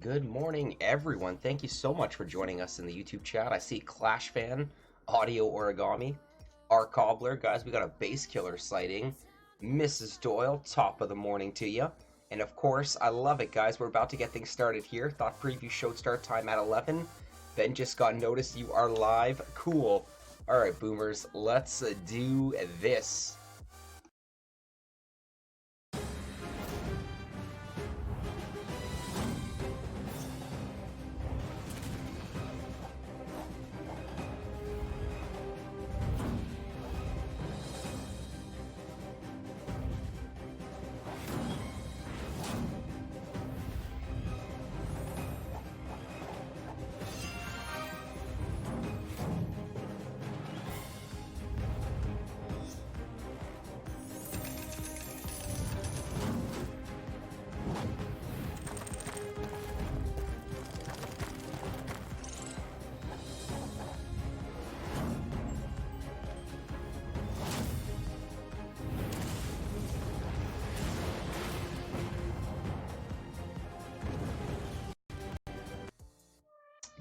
Good morning, everyone. Thank you so much for joining us in the YouTube chat. I see Clash Fan, Audio Origami, our Cobbler. Guys, we got a base killer sighting. Mrs. Doyle, top of the morning to you. And of course, I love it, guys. We're about to get things started here. Thought preview showed start time at 11. Then just got noticed you are live. Cool. All right, boomers, let's do this.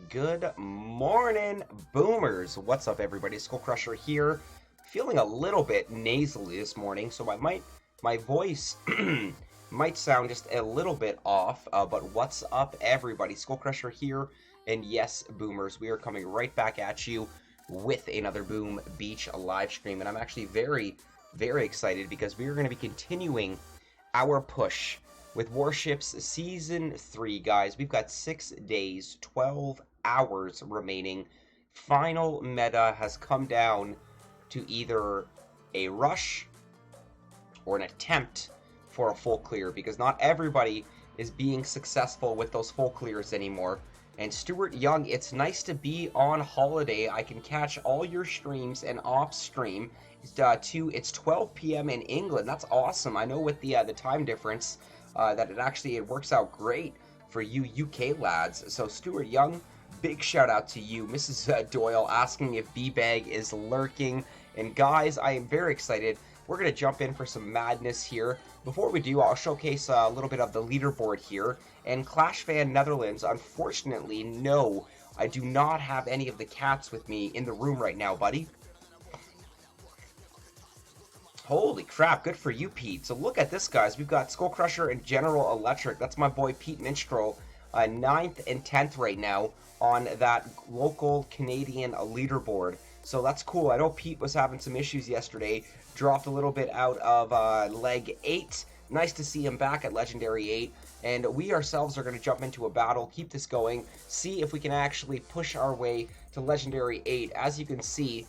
Good morning, boomers. What's up, everybody? SkullCrusher here. Feeling a little bit nasally this morning, so my voice might sound just a little bit off. But what's up, everybody? SkullCrusher here, and yes, boomers, we are coming right back at you with another Boom Beach live stream, and I'm actually very, very excited because we are going to be continuing our push with Warships Season 3, guys. We've got 6 days, 12 hours remaining. Final meta has come down to either a rush or an attempt for a full clear, because not everybody is being successful with those full clears anymore. And Stuart Young, it's nice to be on holiday. I can catch all your streams and off stream. It's 12 p.m. in England. That's awesome. I know with the time difference that it works out great for you UK lads. So Stuart Young, big shout out to you. Mrs. Doyle asking if B-Bag is lurking. And guys, I am very excited. We're going to jump in for some madness here. Before we do, I'll showcase a little bit of the leaderboard here. And Clash Fan Netherlands, unfortunately, no, I do not have any of the cats with me in the room right now, buddy. Holy crap, good for you, Pete. So look at this, guys. We've got SkullCrusher and General Electric. That's my boy Pete Minstrel, 9th and 10th right now on that local Canadian leaderboard. So that's cool. I know Pete was having some issues yesterday. Dropped a little bit out of leg 8. Nice to see him back at Legendary 8. And we ourselves are going to jump into a battle, keep this going, see if we can actually push our way to Legendary 8. As you can see,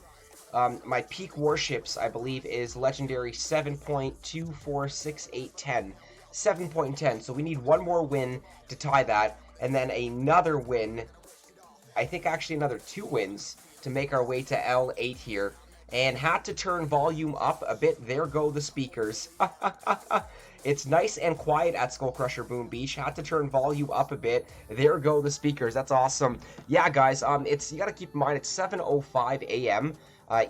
my peak Warships, I believe, is Legendary 7.246810. 7.10, so we need one more win to tie that, and then another win, I think actually another 2 wins, to make our way to L8 here. And had to turn volume up a bit. There go the speakers. It's nice and quiet at SkullCrusher Boom Beach. Had to turn volume up a bit. There go the speakers. That's awesome. Yeah, guys, you got to keep in mind it's 7:05 a.m.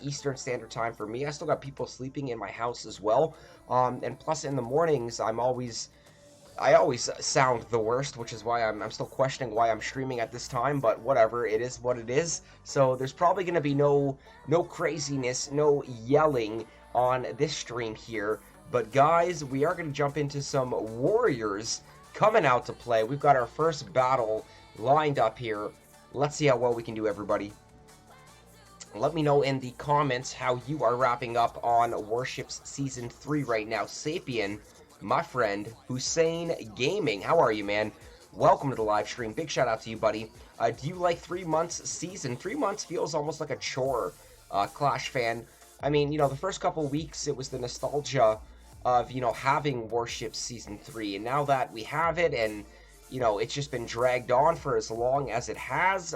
Eastern Standard Time for me. I still got people sleeping in my house as well. And plus in the mornings, I always sound the worst, which is why I'm still questioning why I'm streaming at this time, but whatever, it is what it is. So there's probably going to be no craziness, no yelling on this stream here. But guys, we are going to jump into some warriors coming out to play. We've got our first battle lined up here. Let's see how well we can do, everybody. Let me know in the comments how you are wrapping up on Warships Season 3 right now. Sapien, my friend, Hussein Gaming, how are you, man? Welcome to the live stream. Big shout out to you, buddy. Do you like 3 months season? 3 months feels almost like a chore, Clash Fan. I mean, the first couple weeks, it was the nostalgia of, having Warships Season 3. And now that we have it and, it's just been dragged on for as long as it has,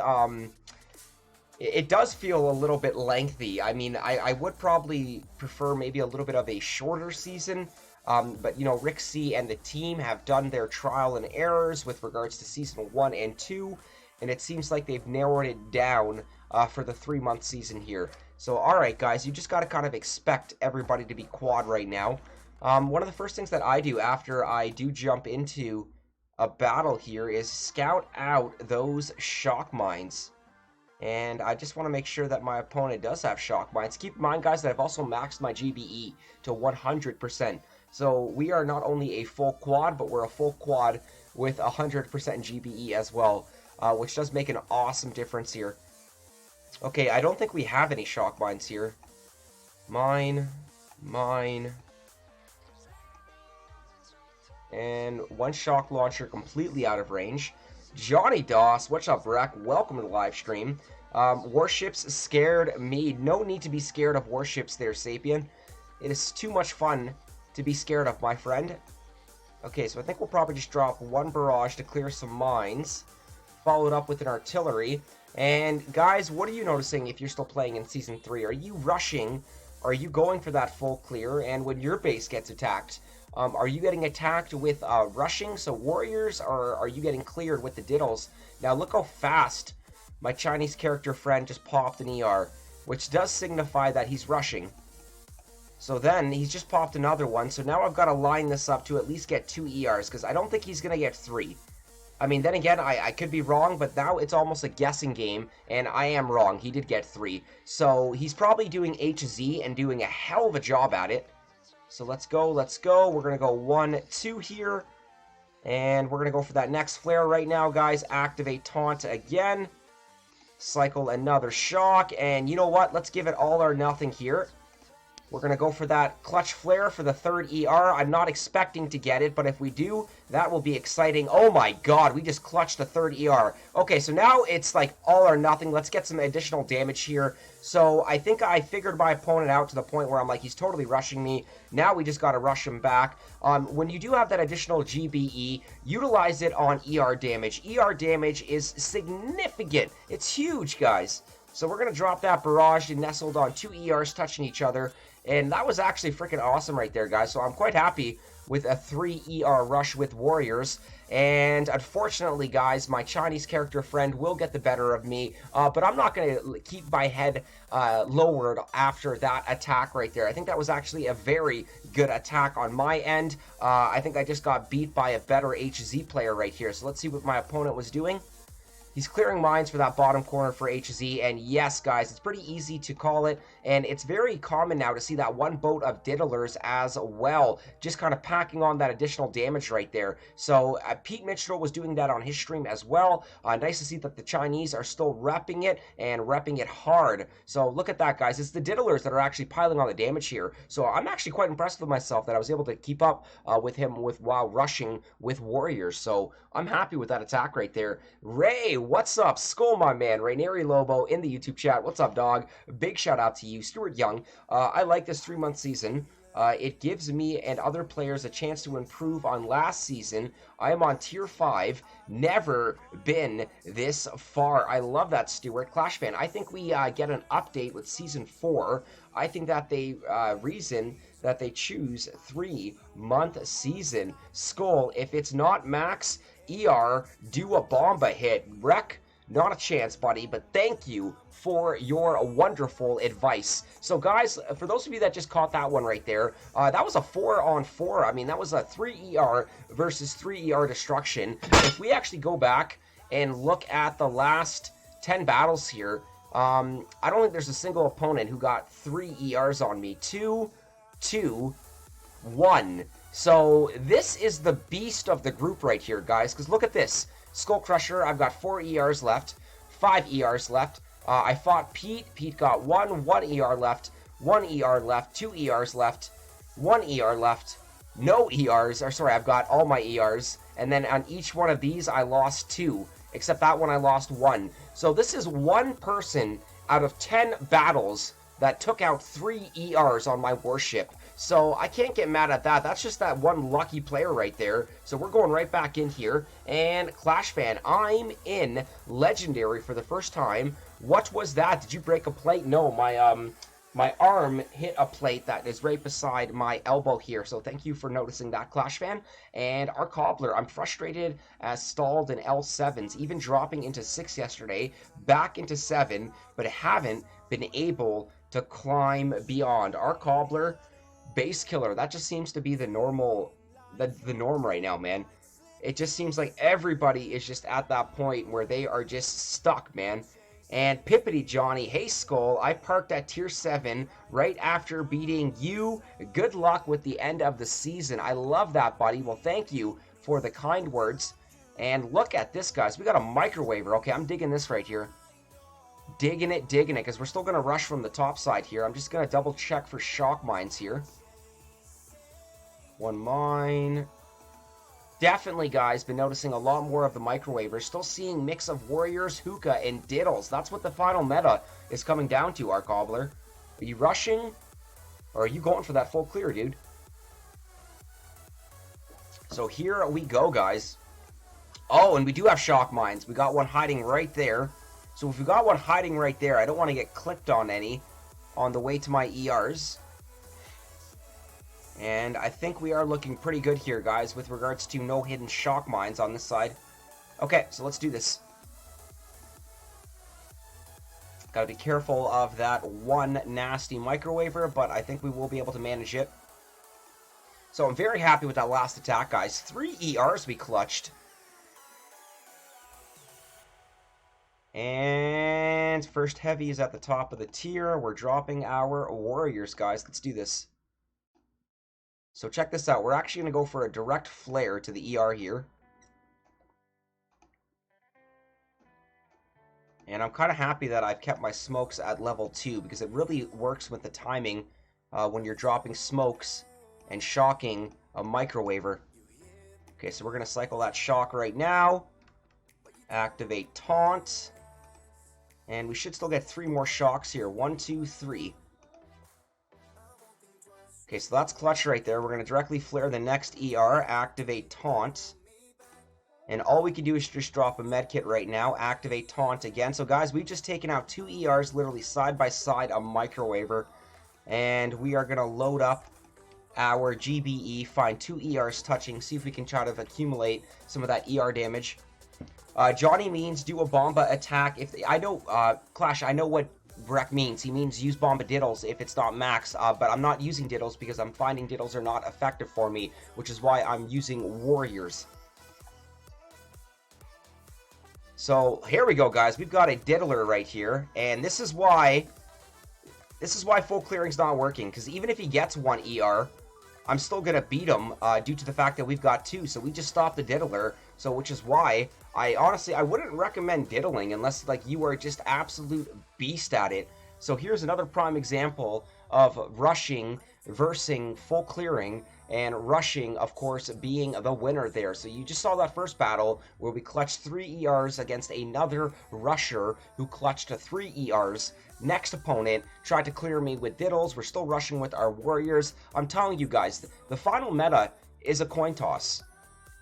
it does feel a little bit lengthy. I mean, I would probably prefer maybe a little bit of a shorter season. But, Rick C. and the team have done their trial and errors with regards to Season 1 and 2, and it seems like they've narrowed it down for the 3-month season here. So, alright, guys, you just got to kind of expect everybody to be quad right now. One of the first things that I do after I do jump into a battle here is scout out those shock mines. And I just want to make sure that my opponent does have shock mines. Keep in mind, guys, that I've also maxed my GBE to 100%. So we are not only a full quad, but we're a full quad with 100% GBE as well, which does make an awesome difference here. Okay, I don't think we have any shock mines here. Mine. And one shock launcher completely out of range. Johnny Doss, what's up, Wreck? Welcome to the live stream. Warships scared me. No need to be scared of warships there, Sapien. It is too much fun to be scared of, my friend. Okay, so I think we'll probably just drop one barrage to clear some mines, followed up with an artillery. And guys, what are you noticing if you're still playing in Season 3? Are you rushing? Are you going for that full clear? And when your base gets attacked, are you getting attacked with rushing, so warriors, or are you getting cleared with the diddles? Now look how fast my Chinese character friend just popped an ER, which does signify that he's rushing. So then he's just popped another one, so now I've got to line this up to at least get 2 ERs, because I don't think he's going to get 3. I mean, then again, I could be wrong, but now it's almost a guessing game, and I am wrong. He did get 3. So he's probably doing HZ and doing a hell of a job at it. So let's go. We're going to go 1, 2 here. And we're going to go for that next flare right now, guys. Activate taunt again. Cycle another shock. And you know what? Let's give it all or nothing here. We're going to go for that clutch flare for the 3rd ER. I'm not expecting to get it, but if we do, that will be exciting. Oh my god, we just clutched the 3rd ER. Okay, so now it's like all or nothing. Let's get some additional damage here. So I think I figured my opponent out to the point where I'm like, he's totally rushing me. Now we just got to rush him back. When you do have that additional GBE, utilize it on ER damage. ER damage is significant. It's huge, guys. So we're going to drop that barrage and nestled on 2 ERs touching each other. And that was actually freaking awesome right there, guys. So I'm quite happy with a 3 ER rush with warriors. And unfortunately, guys, my Chinese character friend will get the better of me. But I'm not going to keep my head lowered after that attack right there. I think that was actually a very good attack on my end. I think I just got beat by a better HZ player right here. So let's see what my opponent was doing. He's clearing mines for that bottom corner for HZ, and yes, guys, it's pretty easy to call it, and it's very common now to see that one boat of diddlers as well, just kind of packing on that additional damage right there. So Pete Mitchell was doing that on his stream as well. Nice to see that the Chinese are still repping it, and repping it hard. So look at that, guys. It's the diddlers that are actually piling on the damage here. So I'm actually quite impressed with myself that I was able to keep up with him while rushing with warriors. So I'm happy with that attack right there. Ray, what's up? Skull, my man. Rainieri Lobo in the YouTube chat. What's up, dog? Big shout out to you. Stuart Young. I like this 3-month season. It gives me and other players a chance to improve on last season. I am on tier 5. Never been this far. I love that, Stuart. Clash fan. I think we get an update with season 4. I think that they reason that they choose 3-month season. Skull, if it's not max ER, do a bomba hit. Wreck, not a chance, buddy, but thank you for your wonderful advice. So, guys, for those of you that just caught that one right there, that was a 4-on-4. I mean, that was a 3 ER versus 3 ER destruction. If we actually go back and look at the last 10 battles here, I don't think there's a single opponent who got 3 ERs on me. 2, 2, 1. So this is the beast of the group right here, guys, because look at this. SkullCrusher, I've got 4 ERs left, 5 ERs left. I fought Pete. Pete got 1 ER left, 1 ER left, 2 ERs left, 1 ER left, no ERs, or sorry, I've got all my ERs, and then on each one of these, I lost 2, except that one I lost 1. So this is one person out of 10 battles that took out 3 ERs on my warship. So I can't get mad at that. That's just that one lucky player right there. So we're going right back in here. And Clash fan, I'm in Legendary for the first time. What was that? Did you break a plate? No, my arm hit a plate that is right beside my elbow here. So thank you for noticing that, Clash fan. And our Cobbler, I'm frustrated as stalled in L7s, even dropping into 6 yesterday, back into 7, but haven't been able to climb beyond. Our Cobbler, base killer, that just seems to be the normal, the norm right now, man. It just seems like everybody is just at that point where they are just stuck, man. And Pippity Johnny, hey Skull, I parked at tier 7 right after beating you. Good luck with the end of the season. I love that, buddy. Well, thank you for the kind words. And look at this, guys. We got a microwaver. Okay, I'm digging this right here. Digging it, because we're still going to rush from the top side here. I'm just going to double check for shock mines here. One mine. Definitely, guys, been noticing a lot more of the microwavers. Still seeing mix of warriors, hookah, and diddles. That's what the final meta is coming down to, our Gobbler. Are you rushing? Or are you going for that full clear, dude? So here we go, guys. Oh, and we do have shock mines. We got one hiding right there. So if we got one hiding right there, I don't want to get clipped on any on the way to my ERs. And I think we are looking pretty good here, guys, with regards to no hidden shock mines on this side. Okay, so let's do this. Gotta be careful of that one nasty microwaver, but I think we will be able to manage it. So I'm very happy with that last attack, guys. 3 ERs we clutched. And first heavy is at the top of the tier. We're dropping our warriors, guys. Let's do this. So check this out. We're actually going to go for a direct flare to the ER here. And I'm kind of happy that I've kept my smokes at level 2 because it really works with the timing when you're dropping smokes and shocking a microwaver. Okay, so we're going to cycle that shock right now. Activate taunt. And we should still get 3 more shocks here. 1, 2, 3. Okay, so that's clutch right there. We're going to directly flare the next ER, activate taunt. And all we can do is just drop a medkit right now, activate taunt again. So guys, we've just taken out 2 ERs literally side by side, a microwaver. And we are going to load up our GBE, find 2 ERs touching, see if we can try to accumulate some of that ER damage. Johnny means do a bomba attack. If I know, Clash, I know what Breck means. He means use bomba diddles if it's not max, but I'm not using diddles because I'm finding diddles are not effective for me, which is why I'm using warriors. So here we go, guys. We've got a diddler right here, and this is why full clearing's not working, because even if he gets 1 ER, I'm still gonna beat him due to the fact that we've got 2. So we just stopped the diddler. So which is why I wouldn't recommend diddling unless like you are just absolute beast at it. So here's another prime example of rushing versing full clearing, and rushing, of course, being the winner there. So you just saw that first battle where we clutched 3 ERs against another rusher who clutched 3 ERs. Next opponent tried to clear me with diddles. We're still rushing with our warriors. I'm telling you guys, the final meta is a coin toss.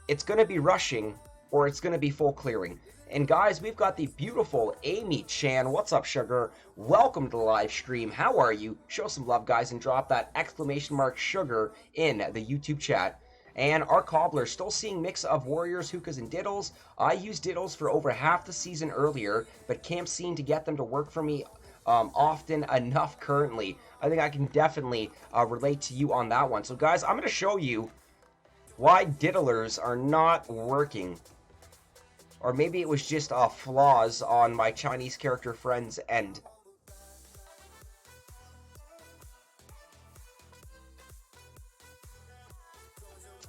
It's going to be rushing or it's going to be full clearing. And guys, we've got the beautiful Amy Chan. What's up, sugar? Welcome to the live stream. How are you? Show some love, guys, and drop that exclamation mark sugar in the YouTube chat. And our cobbler still seeing mix of warriors, hookahs, and diddles. I used diddles for over half the season earlier, but can't seem to get them to work for me often enough currently. I think I can definitely relate to you on that one. So guys, I'm going to show you why diddlers are not working. Or maybe it was just flaws on my Chinese character friend's end.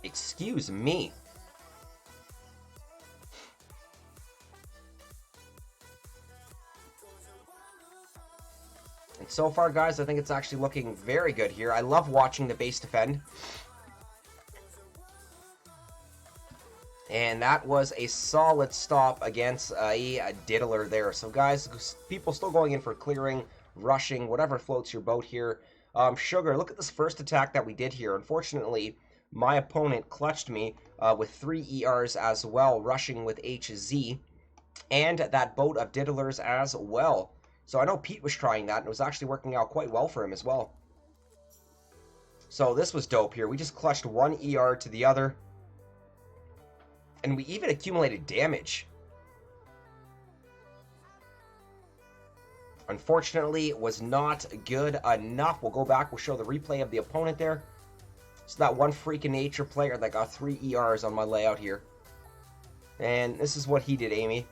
Excuse me. And so far, guys, I think it's actually looking very good here. I love watching the base defend. And that was a solid stop against a diddler there. So guys, people still going in for clearing, rushing, whatever floats your boat here. Sugar, look at this first attack that we did here. Unfortunately, my opponent clutched me with 3 ERs as well, rushing with HZ. And that boat of diddlers as well. So I know Pete was trying that, and it was actually working out quite well for him as well. So this was dope here. We just clutched 1 ER to the other. And we even accumulated damage. Unfortunately, it was not good enough. We'll go back. We'll show the replay of the opponent there. So that one freak of nature player that got 3 ERs on my layout here. And this is what he did, Amy.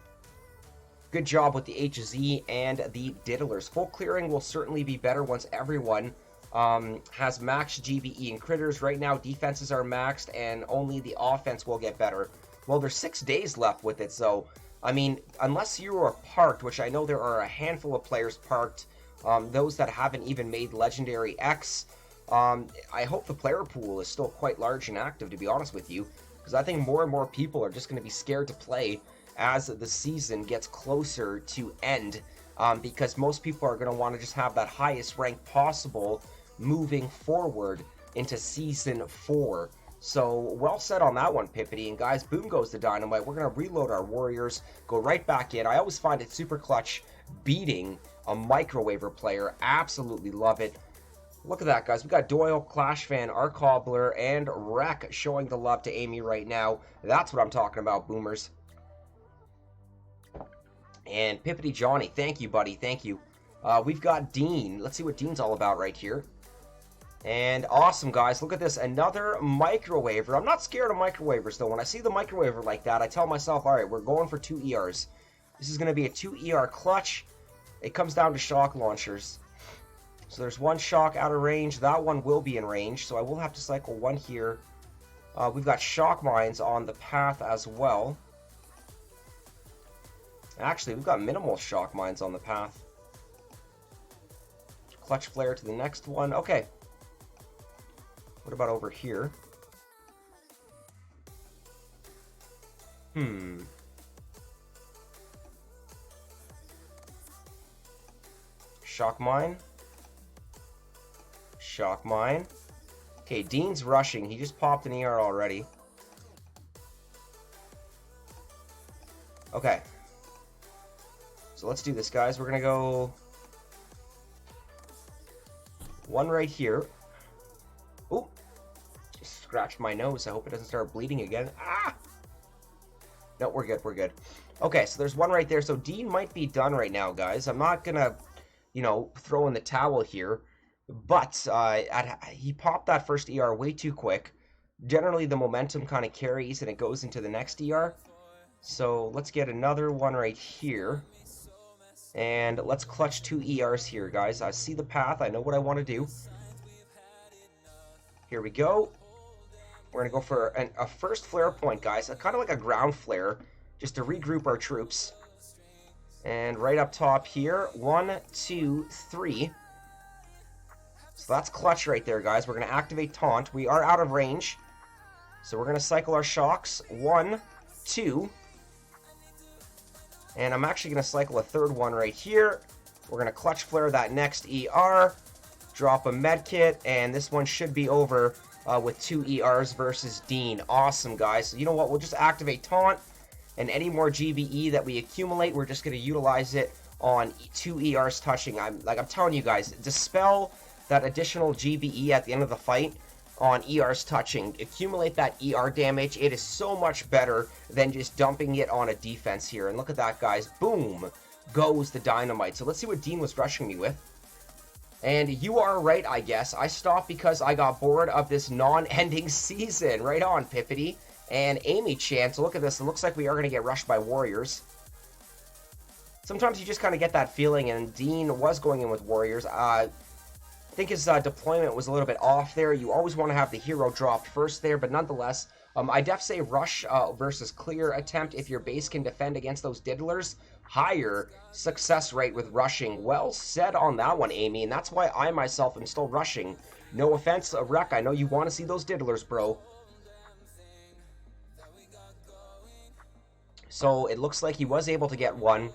Good job with the HZ and the diddlers. Full clearing will certainly be better once everyone has max GBE and critters. Right now, defenses are maxed, and only the offense will get better. Well, there's 6 days left with it, so, I mean, unless you are parked, which I know there are a handful of players parked, those that haven't even made Legendary X, I hope the player pool is still quite large and active, to be honest with you, because I think more and more people are just going to be scared to play as the season gets closer to end, because most people are going to want to just have that highest rank possible moving forward into Season 4. So, well said on that one, Pippity. And guys, boom goes the dynamite. We're going to reload our warriors, go right back in. I always find it super clutch beating a microwaver player. Absolutely love it. Look at that, guys. We got Doyle, Clash Fan, Arc Cobbler, and Wreck showing the love to Amy right now. That's what I'm talking about, boomers. And Pippity Johnny, thank you, buddy. Thank you. We've got Dean. Let's see what Dean's all about right here. And awesome, guys. Look at this. Another microwaver. I'm not scared of microwavers, though. When I see the microwaver like that, I tell myself, all right, we're going for 2 ERs. This is going to be a 2 ER clutch. It comes down to shock launchers. So there's one shock out of range. That one will be in range, so I will have to cycle one here. We've got shock mines on the path as well. Actually, we've got minimal shock mines on the path. Clutch flare to the next one. Okay. What about over here? Shock mine. Shock mine. Okay, Dean's rushing. He just popped an ER already. Okay. So let's do this, guys. We're going to go one right here. Ooh. Just scratched my nose. I hope it doesn't start bleeding again. Ah! No, we're good. We're good. Okay, so there's one right there. So Dean might be done right now, guys. I'm not going to, you know, throw in the towel here. But he popped that first ER way too quick. Generally, the momentum kind of carries and it goes into the next ER. So let's get another one right here. And let's clutch 2 ERs here, guys. I see the path. I know what I want to do. Here we go. We're going to go for a first flare point, guys. Kind of like a ground flare, just to regroup our troops. And right up top here, 1, 2, 3. So that's clutch right there, guys. We're going to activate taunt. We are out of range. So we're going to cycle our shocks. 1, 2. And I'm actually going to cycle a third one right here. We're going to clutch flare that next ER. Drop a medkit. And this one should be over with 2 ERs versus Dean. Awesome, guys. So you know what? We'll just activate taunt. And any more GBE that we accumulate, we're just going to utilize it on 2 ERs touching. I'm telling you guys, dispel that additional GBE at the end of the fight on ERs touching. Accumulate that ER damage. It is so much better than just dumping it on a defense here. And look at that, guys. Boom goes the dynamite. So let's see what Dean was rushing me with. And you are right, I guess. I stopped because I got bored of this non-ending season. Right on, Pippity. And Amy Chan. So look at this. It looks like we are going to get rushed by warriors. Sometimes you just kind of get that feeling, and Dean was going in with warriors. I think his deployment was a little bit off there. You always want to have the hero dropped first there, but nonetheless, I def say rush versus clear attempt if your base can defend against those diddlers. Higher success rate with rushing. Well said on that one, Amy, and that's why I myself am still rushing. No offense, Wreck, I know you want to see those diddlers, bro. So it looks like he was able to get one.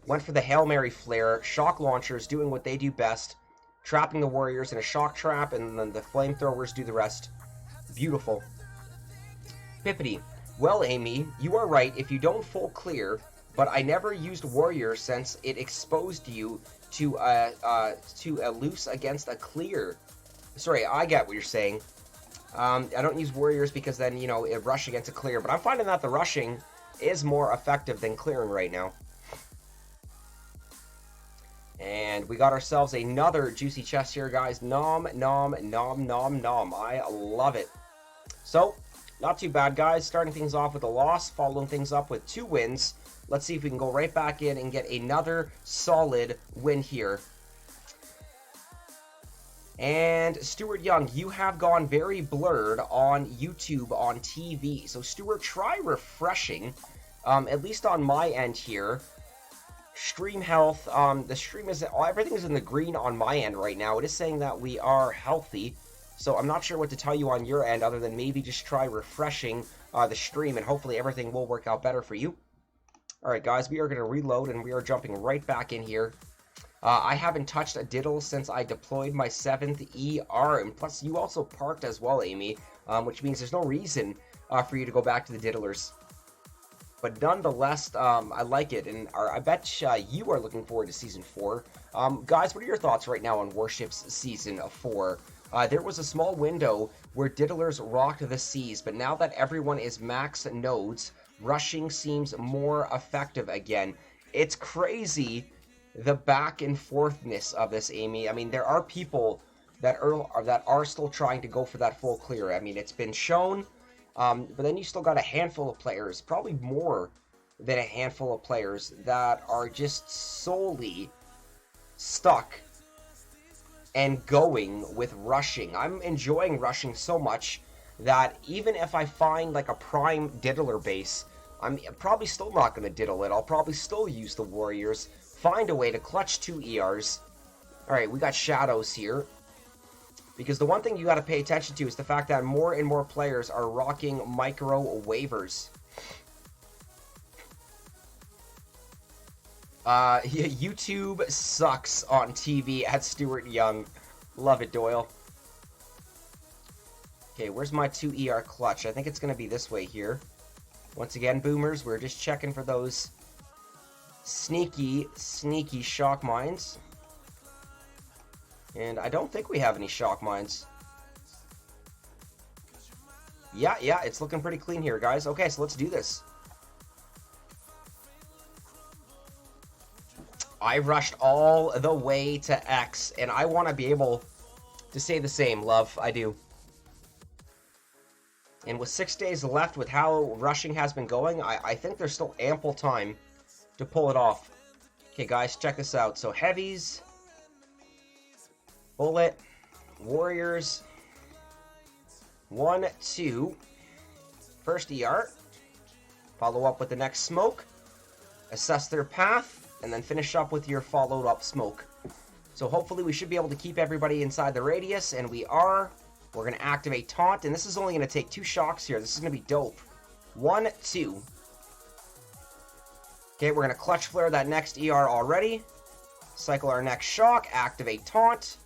Went for the Hail Mary flare. Shock launchers doing what they do best. Trapping the warriors in a shock trap, and then the flamethrowers do the rest. Beautiful. Pippity. Well, Amy, you are right. If you don't full clear, but I never used warrior since it exposed you to a loose against a clear. Sorry, I get what you're saying. I don't use warriors because then, you know, it rush against a clear. But I'm finding that the rushing is more effective than clearing right now. And we got ourselves another juicy chest here, guys. Nom, nom, nom, nom, nom. I love it. So, Not too bad, guys. Starting things off with a loss, following things up with 2 wins. Let's see if we can go right back in and get another solid win here. And Stuart Young, you have gone very blurred on YouTube, on TV. So Stuart, try refreshing, at least on my end here. Stream health, the stream is, everything is in the green on my end right now. It is saying that we are healthy. So I'm not sure what to tell you on your end other than maybe just try refreshing the stream and hopefully everything will work out better for you. Alright guys, we are going to reload and we are jumping right back in here. I haven't touched a diddle since I deployed my 7th ER, and plus you also parked as well, Amy, which means there's no reason for you to go back to the diddlers. But nonetheless, I like it, and I bet you are looking forward to Season 4. Guys, what are your thoughts right now on Warships Season 4? There was a small window where diddlers rocked the seas, but now that everyone is max nodes, rushing seems more effective again. It's crazy, the back and forthness of this, Amy. I mean, there are people that are still trying to go for that full clear. I mean, it's been shown, but then you still got a handful of players, probably more than a handful of players, that are just solely stuck and going with rushing. I'm enjoying rushing so much that even if I find like a prime diddler base, I'm probably still not going to diddle it. I'll probably still use the warriors, find a way to clutch 2 ERs. Alright, we got shadows here. Because the one thing you got to pay attention to is the fact that more and more players are rocking micro waivers. YouTube sucks on TV at Stuart Young. Love it, Doyle. Okay, where's my 2 ER clutch? I think it's going to be this way here. Once again, boomers, we're just checking for those sneaky shock mines. And I don't think we have any shock mines. Yeah, it's looking pretty clean here, guys. Okay, so let's do this. I rushed all the way to X, and I want to be able to say the same, love. I do. And with 6 days left with how rushing has been going, I think there's still ample time to pull it off. Okay, guys, check this out. So, heavies, bullet, warriors, 1, 2, first ER, follow up with the next smoke, assess their path, and then finish up with your followed up smoke. So hopefully we should be able to keep everybody inside the radius, and we are. We're going to activate taunt, and this is only going to take 2 shocks here. This is going to be dope. 1, 2. Okay, we're going to clutch flare that next ER already. Cycle our next shock, activate taunt.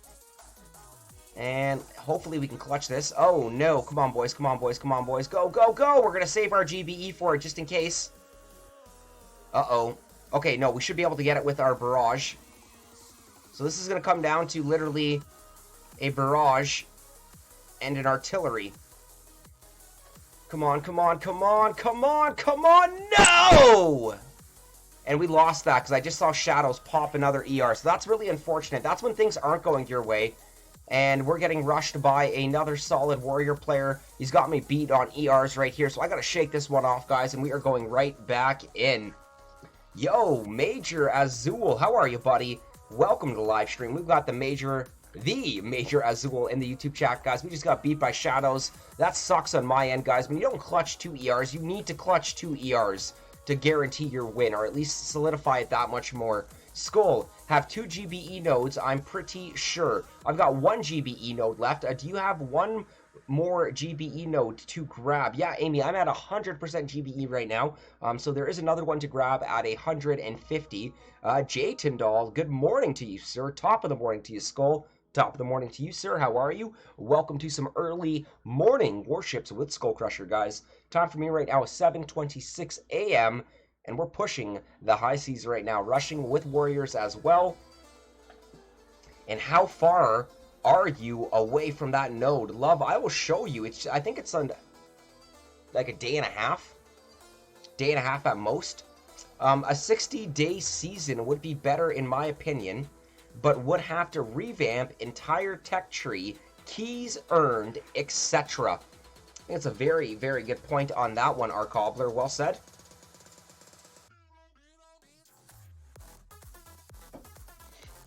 And hopefully we can clutch this. Oh no, come on boys, come on boys, come on boys. Go, go, go! We're going to save our GBE for it just in case. Uh-oh. Okay, no, we should be able to get it with our barrage. So this is going to come down to literally a barrage and an artillery. Come on, come on, come on, come on, come on! No! And we lost that because I just saw shadows pop another ER. So that's really unfortunate. That's when things aren't going your way. And we're getting rushed by another solid warrior player. He's got me beat on ERs right here. So I got to shake this one off, guys. And we are going right back in. Yo, Major Azul, how are you, buddy? Welcome to the live stream. We've got the Major Azul in the YouTube chat, guys. We just got beat by shadows. That sucks on my end, guys. When you don't clutch 2 ERs, you need to clutch 2 ERs to guarantee your win, or at least solidify it that much more. Skull, have 2 GBE nodes, I'm pretty sure. I've got 1 GBE node left. Do you have 1 more GBE node to grab? Yeah, Amy, I'm at 100% GBE right now, so there is another one to grab at 150. Jay Tyndall, good morning to you, sir. Top of the morning to you, Skull. Top of the morning to you, sir. How are you? Welcome to some early morning Warships with SkullCrusher, guys. Time for me right now is 7:26 a.m., and we're pushing the high seas right now, rushing with warriors as well. And how far are you away from that node? Love, I will show you. I think it's on like a day and a half. Day and a half at most. A 60-day season would be better in my opinion, but would have to revamp entire tech tree, keys earned, etc. I think it's a very, very good point on that one, our Cobbler. Well said.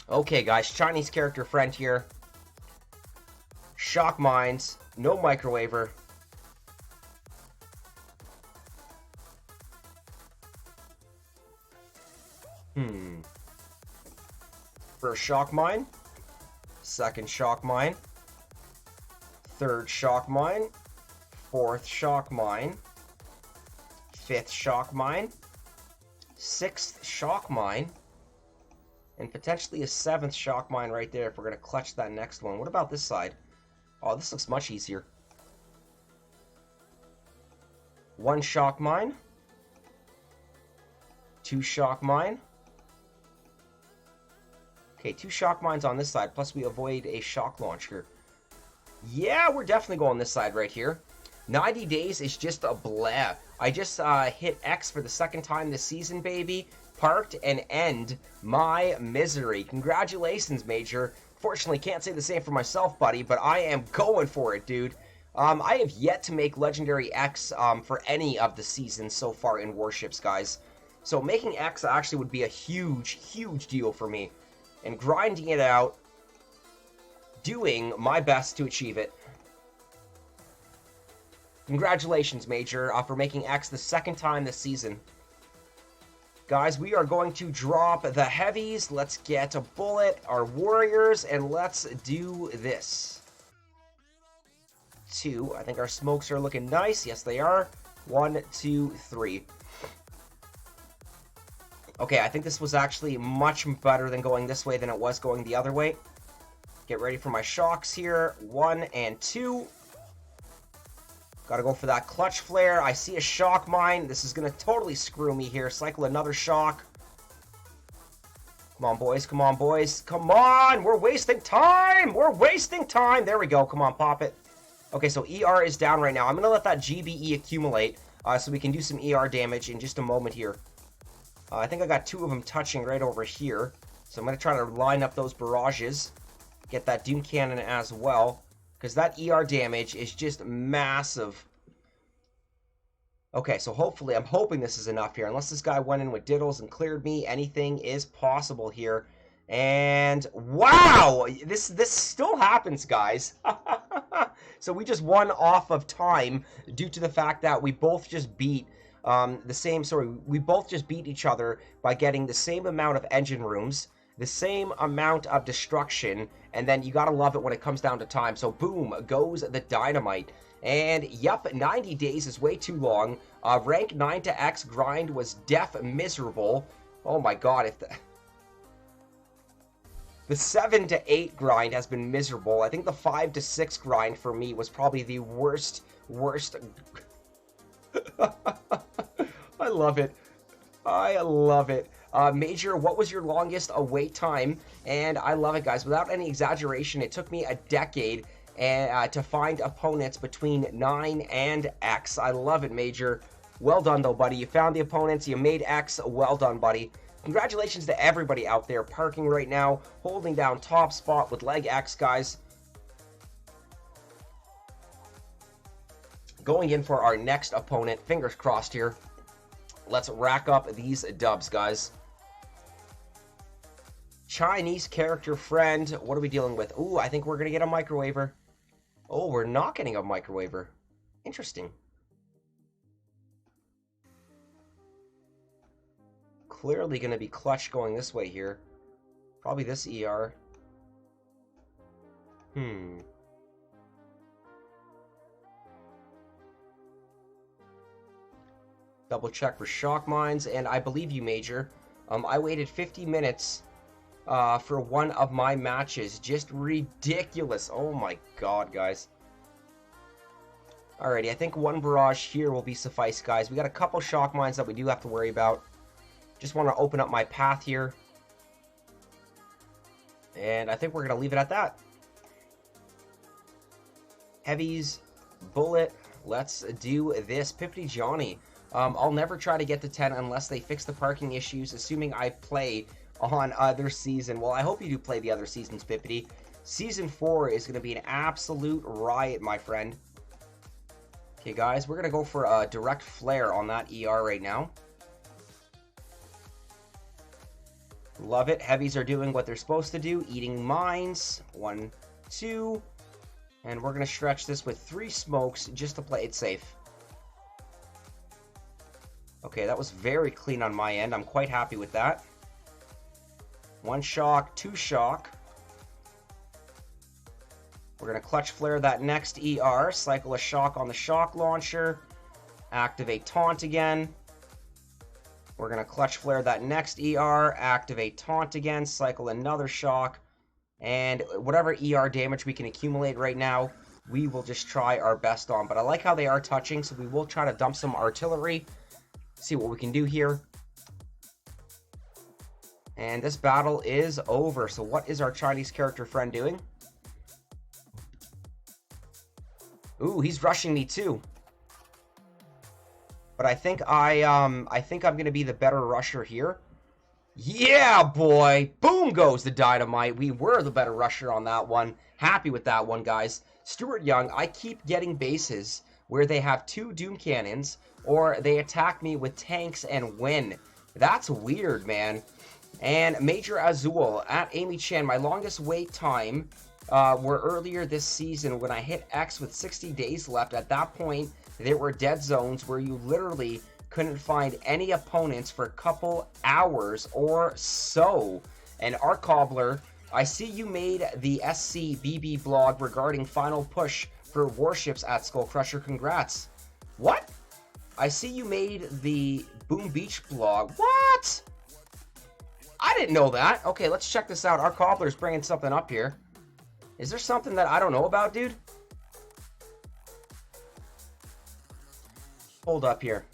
Okay, guys, Chinese character friend here. Shock mines, no microwaver. First shock mine. Second shock mine. Third shock mine. Fourth shock mine. Fifth shock mine. Sixth shock mine. And potentially a seventh shock mine right there if we're going to clutch that next one. What about this side? Oh, this looks much easier. One shock mine. Two shock mine. Okay, two shock mines on this side, plus we avoid a shock launcher. Yeah, we're definitely going this side right here. 90 days is just a blah. I just hit X for the second time this season, baby. Parked and end my misery. Congratulations, Major. Fortunately, can't say the same for myself, buddy, but I am going for it, dude. I have yet to make Legendary X for any of the seasons so far in Warships, guys. So making X actually would be a huge, huge deal for me. And grinding it out, doing my best to achieve it. Congratulations, Major, for making X the second time this season. Guys, we are going to drop the heavies. Let's get a bullet, our warriors, and let's do this. 2. I think our smokes are looking nice. Yes, they are. 1, 2, 3. Okay, I think this was actually much better than going this way than it was going the other way. Get ready for my shocks here. 1 and 2. Gotta go for that clutch flare. I see a shock mine. This is gonna totally screw me here. Cycle another shock. Come on, boys. Come on, boys. Come on! We're wasting time! We're wasting time! There we go. Come on, pop it. Okay, so ER is down right now. I'm gonna let that GBE accumulate so we can do some ER damage in just a moment here. I think I got 2 of them touching right over here. So I'm gonna try to line up those barrages. Get that Doom Cannon as well. Because that ER damage is just massive. Okay, so hopefully, I'm hoping this is enough here. Unless this guy went in with diddles and cleared me, anything is possible here. And wow! This still happens, guys. So we just won off of time due to the fact that we both just beat we both just beat each other by getting the same amount of engine rooms, the same amount of destruction, and then you gotta love it when it comes down to time. So boom goes the dynamite. And yep, 90 days is way too long. Rank 9 to X grind was def miserable. Oh my god, if the 7 to 8 grind has been miserable. I think the 5 to 6 grind for me was probably the worst. I love it. I love it. Major, what was your longest await time? And I love it, guys. Without any exaggeration, it took me a decade to find opponents between 9 and X. I love it, Major. Well done, though, buddy. You found the opponents. You made X. Well done, buddy. Congratulations to everybody out there parking right now, holding down top spot with leg X, guys. Going in for our next opponent. Fingers crossed here. Let's rack up these dubs, guys. Chinese character friend. What are we dealing with? Ooh, I think we're going to get a microwaver. Oh, we're not getting a microwaver. Interesting. Clearly going to be clutch going this way here. Probably this ER. Double check for shock mines, and I believe you, Major. I waited 50 minutes for one of my matches. Just ridiculous. Oh my god, guys. Alrighty, I think one barrage here will be suffice, guys. We got a couple shock mines that we do have to worry about. Just want to open up my path here. And I think we're going to leave it at that. Heavies, bullet, let's do this. Pippity Johnny. I'll never try to get to 10 unless they fix the parking issues, assuming I play on other season. Well, I hope you do play the other seasons, Pippity. Season 4 is going to be an absolute riot, my friend. Okay, guys, we're going to go for a direct flare on that ER right now. Love it. Heavies are doing what they're supposed to do, eating mines. 1, 2. And we're going to stretch this with 3 smokes just to play it safe. Okay, that was very clean on my end. I'm quite happy with that. 1 shock, 2 shock. We're going to clutch flare that next ER, cycle a shock on the shock launcher, activate taunt again. We're going to clutch flare that next ER, activate taunt again, cycle another shock, and whatever ER damage we can accumulate right now, we will just try our best on. But I like how they are touching, so we will try to dump some artillery, see what we can do here. And this battle is over. So what is our Chinese character friend doing? Ooh, he's rushing me too. But I think I'm gonna be the better rusher here. Yeah, boy! Boom goes the dynamite. We were the better rusher on that one. Happy with that one, guys. Stuart Young, I keep getting bases where they have 2 Doom Cannons, or they attack me with tanks and win. That's weird, man. And Major Azul at Amy Chan, my longest wait time were earlier this season when I hit X with 60 days left. At that point, there were dead zones where you literally couldn't find any opponents for a couple hours or so. And Art Cobbler, I see you made the SCBB blog regarding final push for Warships at SkullCrusher. Congrats. What? I see you made the Boom Beach blog. What? I didn't know that. Okay, let's check this out. Our Cobbler's bringing something up here. Is there something that I don't know about, dude? Hold up here.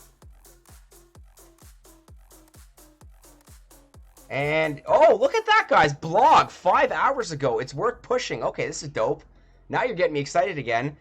And, oh, look at that guy's blog 5 hours ago. It's worth pushing. Okay, this is dope. Now you're getting me excited again.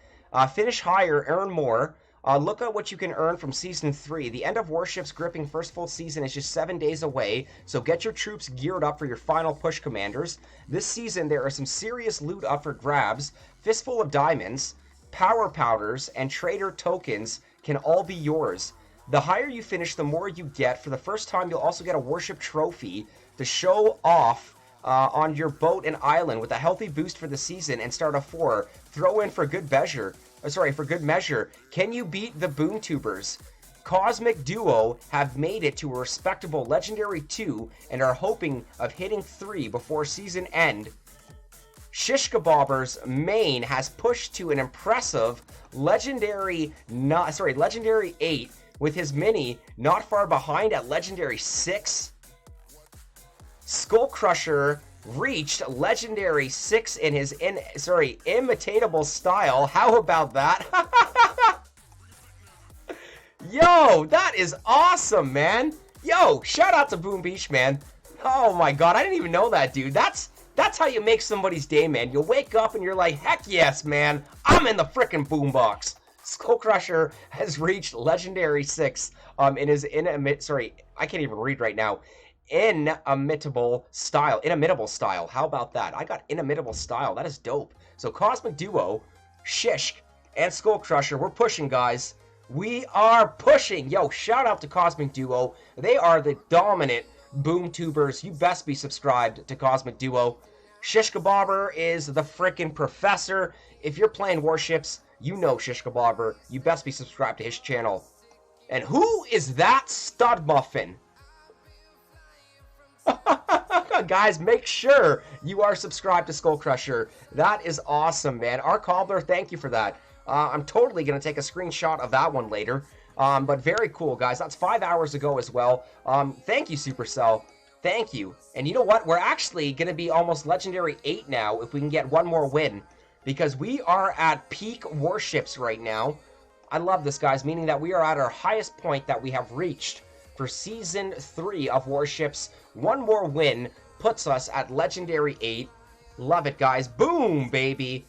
Finish higher, earn more. Look at what you can earn from Season 3. The end of Warships Gripping first full season is just 7 days away, so get your troops geared up for your final push, commanders. This season, there are some serious loot up for grabs. Fistful of diamonds, power powders, and trader tokens can all be yours. The higher you finish, the more you get. For the first time, you'll also get a Warship trophy to show off on your boat and island with a healthy boost for the season and start a 4. Throw in for good measure. For good measure. Can you beat the BoomTubers? Cosmic Duo have made it to a respectable Legendary 2 and are hoping of hitting 3 before season end. Shishkabobber's main has pushed to an impressive Legendary 8 with his mini not far behind at Legendary 6. SkullCrusher reached Legendary 6 in his imitatable style. How about that? Yo, that is awesome, man. Yo, shout out to Boom Beach, man. Oh my god, I didn't even know that, dude. That's how you make somebody's day, man. You wake up and you're like, heck yes, man. I'm in the frickin' boombox. SkullCrusher has reached Legendary 6 in his I can't even read right now. Inimitable style. How about that? I got inimitable style. That is dope. So Cosmic Duo, Shishk, and SkullCrusher, we're pushing, guys. We are pushing. Yo, shout out to Cosmic Duo. They are the dominant BoomTubers. You best be subscribed to Cosmic Duo. Shishkabobber is the frickin' professor. If you're playing Warships, you know Shishkabobber. You best be subscribed to his channel. And who is that stud muffin? Guys, make sure you are subscribed to SkullCrusher. That is awesome, man. Our Cobbler, thank you for that. I'm totally going to take a screenshot of that one later. But very cool, guys. That's 5 hours ago as well. Thank you, SuperCell. Thank you. And you know what? We're actually going to be almost Legendary 8 now if we can get one more win. Because we are at peak Warships right now. I love this, guys, meaning that we are at our highest point that we have reached for Season 3 of Warships. One more win puts us at Legendary 8. Love it, guys. Boom, baby.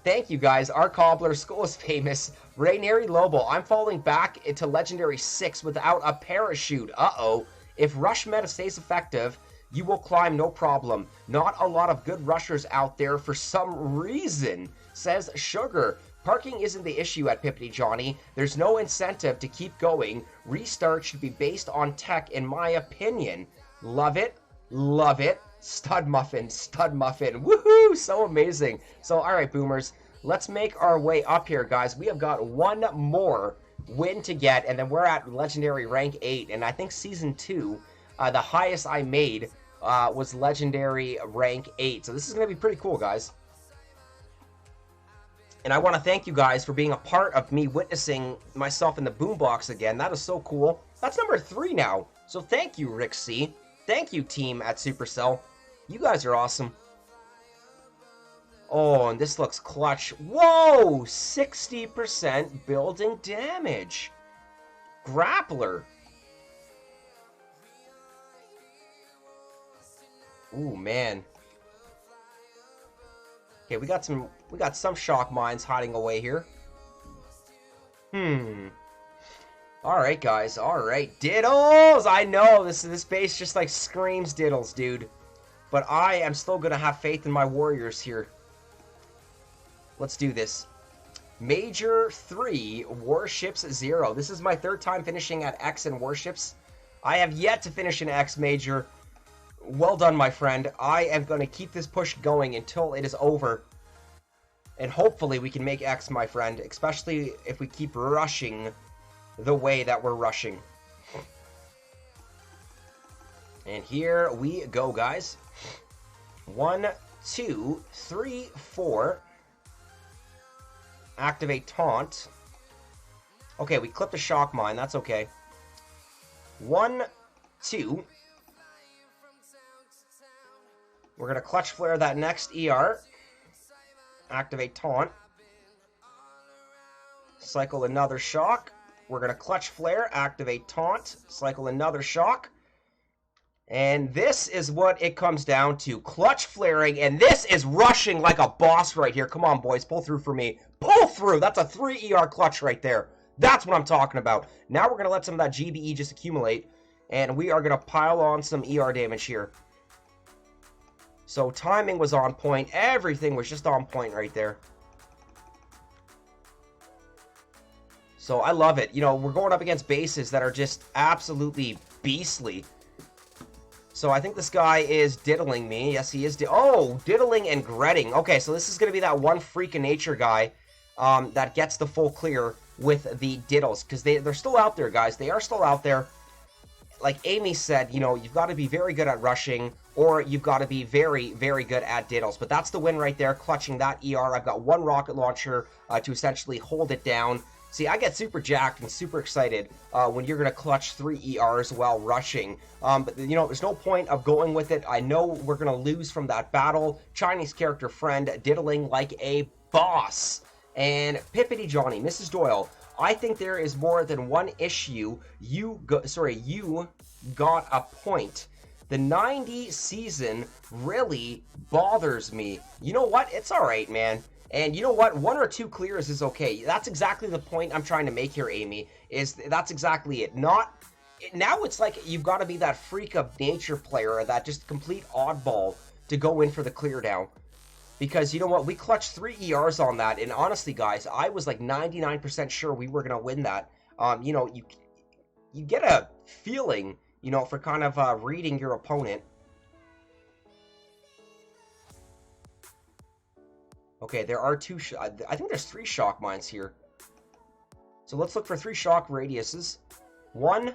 Thank you, guys. Our Cobbler, Skull is famous. Rainieri Lobo, I'm falling back into Legendary 6 without a parachute. Uh-oh. If Rush Meta stays effective, you will climb no problem. Not a lot of good rushers out there for some reason, says Sugar. Parking isn't the issue at Pippity Johnny. There's no incentive to keep going. Restart should be based on tech, in my opinion. Love it. Love it. Stud muffin. Stud muffin. Woohoo! So amazing. So, alright, boomers. Let's make our way up here, guys. We have got one more win to get, and then we're at Legendary Rank 8. And I think Season 2, the highest I made was Legendary Rank 8. So this is going to be pretty cool, guys. And I want to thank you guys for being a part of me witnessing myself in the boombox again. That is so cool. That's number 3 now. So thank you, Rick C. Thank you, team at SuperCell. You guys are awesome. Oh, and this looks clutch. Whoa! 60% building damage. Grappler. Ooh, man. Okay, we got some shock mines hiding away here. Alright, guys. Alright. Diddles! I know this base just like screams diddles, dude. But I am still gonna have faith in my warriors here. Let's do this. Major 3, Warships 0. This is my 3rd time finishing at X in Warships. I have yet to finish an X Major. Well done, my friend. I am going to keep this push going until it is over. And hopefully we can make X, my friend. Especially if we keep rushing the way that we're rushing. And here we go, guys. 1, 2, 3, 4. Activate taunt. Okay, we clipped a shock mine. That's okay. 1, 2. We're going to clutch flare that next ER. Activate taunt. Cycle another shock. We're going to clutch flare, activate taunt, cycle another shock. And this is what it comes down to. Clutch flaring, and this is rushing like a boss right here. Come on, boys, pull through for me. Pull through! That's a 3 ER clutch right there. That's what I'm talking about. Now we're going to let some of that GBE just accumulate, and we are going to pile on some ER damage here. So timing was on point. Everything was just on point right there. So I love it. You know, we're going up against bases that are just absolutely beastly. So I think this guy is diddling me. Yes, he is. Diddling and Gretting. Okay, so this is going to be that one freak of nature guy that gets the full clear with the diddles. Because they're still out there, guys. They are still out there. Like Amy said, you know, you've got to be very good at rushing, or you've got to be very, very good at diddles. But that's the win right there, clutching that ER. I've got one rocket launcher to essentially hold it down. See, I get super jacked and super excited when you're going to clutch 3 ERs while rushing. But, you know, there's no point of going with it. I know we're going to lose from that battle. Chinese character friend diddling like a boss. And Pippity Johnny, Mrs. Doyle, I think there is more than one issue. You got a point. The 90 season really bothers me. You know what? It's all right, man. And you know what? 1 or 2 clears is okay. That's exactly the point I'm trying to make here, Amy. That's exactly it. Now it's like you've got to be that freak of nature player, that just complete oddball to go in for the clear down. Because you know what? We clutched 3 ERs on that, and honestly, guys, I was like 99% sure we were gonna win that. You know, you get a feeling, you know, for kind of reading your opponent. Okay, there are 2, I think there's 3 shock mines here. So let's look for 3 shock radiuses. 1,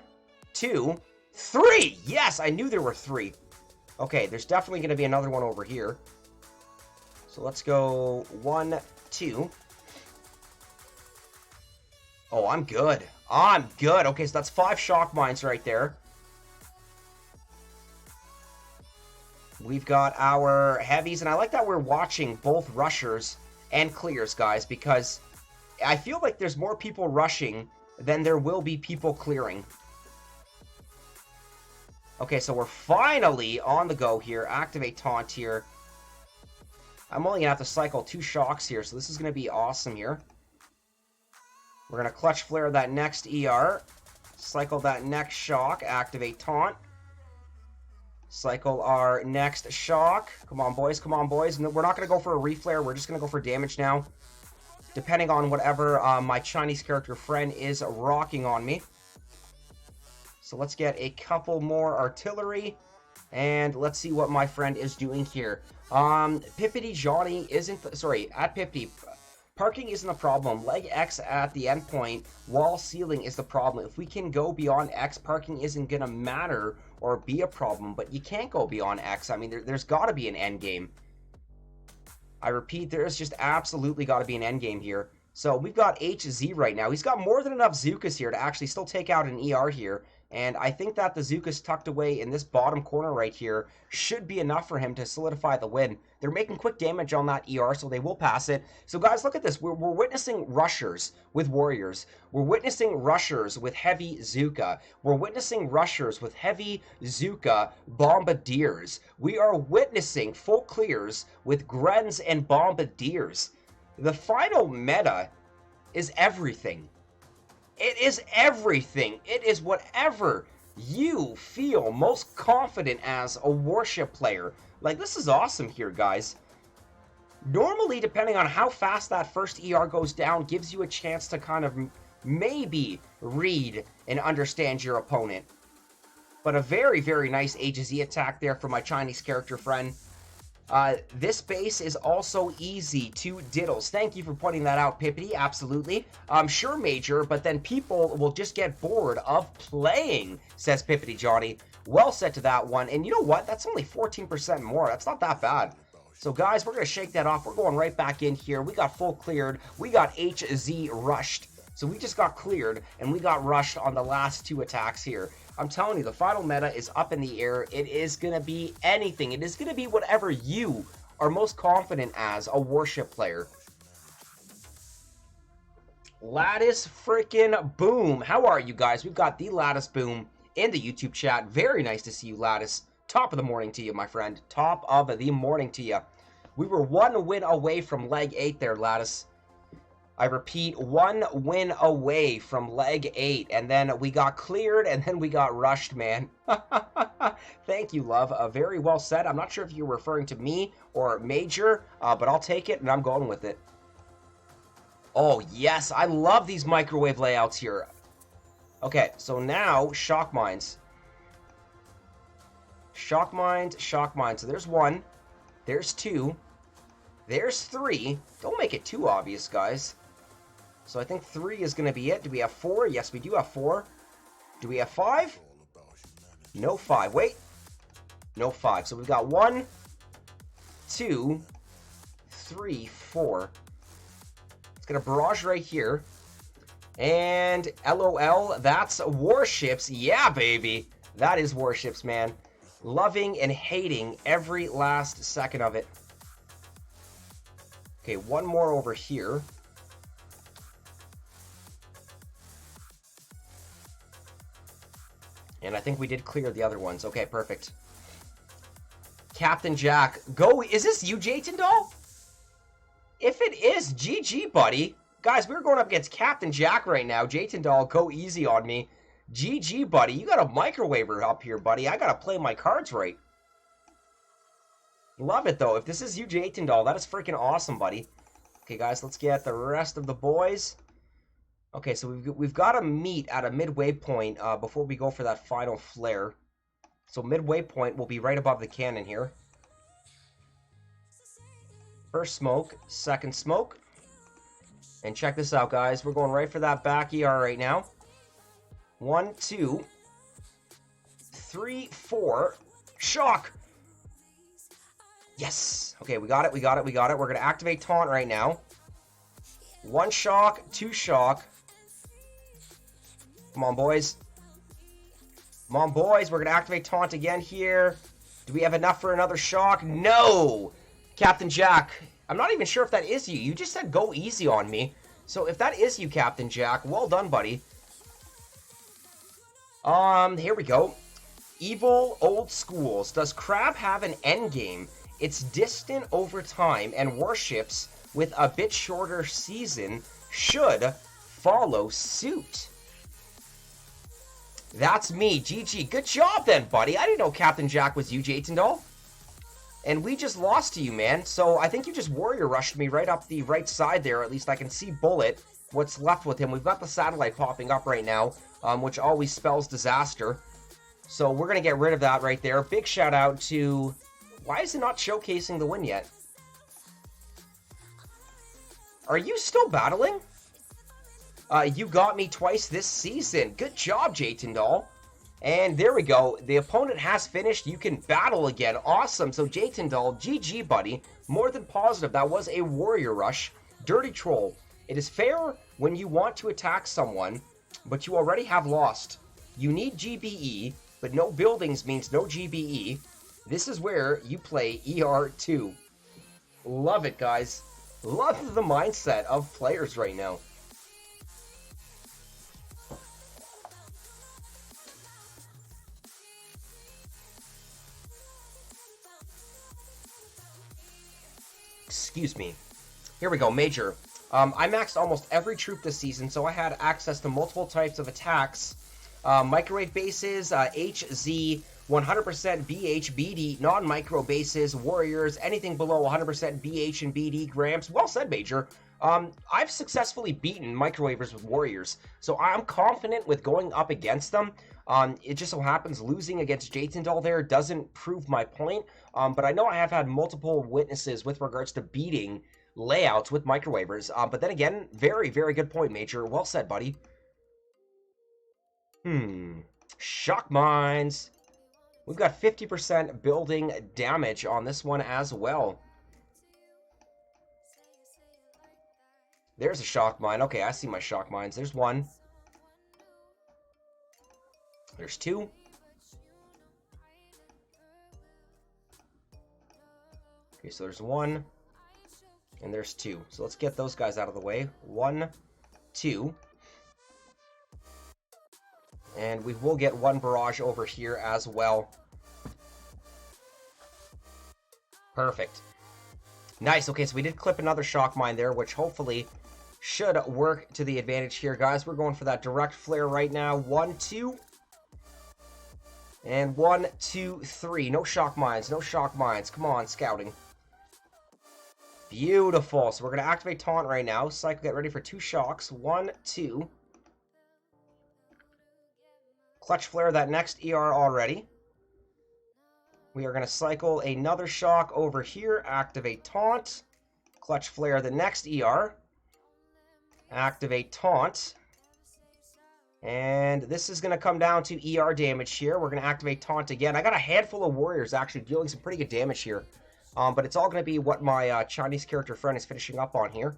2, 3! Yes, I knew there were 3. Okay, there's definitely going to be another one over here. So let's go 1, 2. Oh, I'm good. I'm good. Okay, so that's 5 shock mines right there. We've got our heavies, and I like that we're watching both rushers and clears, guys, because I feel like there's more people rushing than there will be people clearing. Okay, so we're finally on the go here. Activate taunt here. I'm only going to have to cycle 2 shocks here, so this is going to be awesome here. We're going to clutch flare that next ER. Cycle that next shock. Activate taunt. Cycle our next shock. Come on, boys. Come on, boys. No, we're not going to go for a reflare. We're just going to go for damage now. depending on whatever my Chinese character friend is rocking on me. So let's get a couple more artillery, and let's see what my friend is doing here. Pippity Johnny isn't, sorry, at Pippity, parking isn't a problem. Leg X at the endpoint, wall ceiling is the problem. If we can go beyond X, parking isn't going to matter or be a problem, but you can't go beyond X. I mean, there's got to be an end game. I repeat, there's just absolutely got to be an end game here. So we've got HZ right now. He's got more than enough Zookas here to actually still take out an ER here. And I think that the Zookas tucked away in this bottom corner right here should be enough for him to solidify the win. They're making quick damage on that ER, so they will pass it. So guys, look at this. We're witnessing rushers with warriors. We're witnessing rushers with heavy Zooka. We're witnessing rushers with heavy Zooka bombardiers. We are witnessing full clears with Grens and bombardiers. The final meta is everything. It is everything. It is whatever you feel most confident as a Warship player. Like, this is awesome here, guys. Normally, depending on how fast that first ER goes down, gives you a chance to kind of maybe read and understand your opponent. But a very, very nice HZ attack there from my Chinese character friend. This base is also easy to diddles. Thank you for pointing that out, Pippity. Absolutely. Sure, Major, but then people will just get bored of playing, says Pippity Johnny. Well said to that one. And you know what? That's only 14% more. That's not that bad. So, guys, we're going to shake that off. We're going right back in here. We got full cleared. We got HZ rushed. So we just got cleared, and we got rushed on the last two attacks here. I'm telling you, the final meta is up in the air. It is going to be anything. It is going to be whatever you are most confident as a Warship player. Lattice freaking Boom. How are you guys? We've got the Lattice Boom in the YouTube chat. Very nice to see you, Lattice. Top of the morning to you, my friend. Top of the morning to you. We were one win away from leg 8 there, Lattice. I repeat, one win away from leg 8, and then we got cleared, and then we got rushed, man. Thank you, love. Very well said. I'm not sure if you're referring to me or Major, but I'll take it, and I'm going with it. Oh, yes, I love these microwave layouts here. Okay, so now, shock mines. Shock mines, shock mines. So there's one, there's two, there's three. Don't make it too obvious, guys. So I think 3 is going to be it. Do we have 4? Yes, we do have 4. Do we have 5? No 5. Wait. No 5. So we've got 1, 2, 3, 4. Let's get a barrage right here. And LOL, that's Warships. Yeah, baby. That is Warships, man. Loving and hating every last second of it. Okay, one more over here. And I think we did clear the other ones. Okay, perfect. Captain Jack. Go. Is this you, Jatendal? If it is, GG, buddy. Guys, we're going up against Captain Jack right now. Jatendal, go easy on me. GG, buddy. You got a microwaver up here, buddy. I got to play my cards right. Love it, though. If this is you, Jatendal, that is freaking awesome, buddy. Okay, guys, let's get the rest of the boys. Okay, so we've got to meet at a midway point before we go for that final flare. So midway point will be right above the cannon here. First smoke, second smoke. And check this out, guys. We're going right for that back ER right now. 1, 2, 3, 4. Shock! Yes! Okay, we got it, we got it, we got it. We're going to activate taunt right now. 1 shock, 2 shock. Come on, boys. Come on, boys. We're going to activate taunt again here. Do we have enough for another shock? No! Captain Jack. I'm not even sure if that is you. You just said go easy on me. So if that is you, Captain Jack, well done, buddy. Here we go. Evil Old Schools. Does Crab have an endgame? It's distant over time, and Warships with a bit shorter season should follow suit. That's me, GG. Good job then, buddy. I didn't know Captain Jack was you, Jatendal. And we just lost to you, man. So I think you just warrior rushed me right up the right side there. At least I can see Bullet, what's left with him. We've got the satellite popping up right now, which always spells disaster. So we're going to get rid of that right there. Big shout out to... Why is it not showcasing the win yet? Are you still battling? You got me twice this season. Good job, J Tyndall. And there we go. The opponent has finished. You can battle again. Awesome. So J Tyndall, GG, buddy. More than positive. That was a warrior rush. Dirty Troll. It is fair when you want to attack someone, but you already have lost. You need GBE, but no buildings means no GBE. This is where you play ER2. Love it, guys. Love the mindset of players right now. Excuse me. Here we go, Major. I maxed almost every troop this season, so I had access to multiple types of attacks. Microwave bases, HZ, 100% BH, BD, non-micro bases, warriors, anything below 100% BH and BD grams. Well said, Major. I've successfully beaten microwavers with warriors, so I'm confident with going up against them. It just so happens losing against J Tyndall there doesn't prove my point, but I know I have had multiple witnesses with regards to beating layouts with microwavers. But then again, very, very good point, Major. Well said, buddy. Shock mines. We've got 50% building damage on this one as well. There's a shock mine. Okay, I see my shock mines. There's one. There's two. Okay, so there's one. And there's two. So let's get those guys out of the way. 1, 2. And we will get one barrage over here as well. Perfect. Nice. Okay, so we did clip another shock mine there, which hopefully should work to the advantage here, guys. We're going for that direct flare right now. 1, 2. And 1, 2, 3. No shock mines. No shock mines. Come on, scouting. Beautiful. So we're going to activate taunt right now. Cycle, get ready for 2 shocks. 1, 2. Clutch flare that next ER already. We are going to cycle another shock over here. Activate taunt. Clutch flare the next ER. Activate taunt. And this is going to come down to ER damage here. We're going to activate taunt again. I got a handful of warriors actually dealing some pretty good damage here. But it's all going to be what my Chinese character friend is finishing up on here.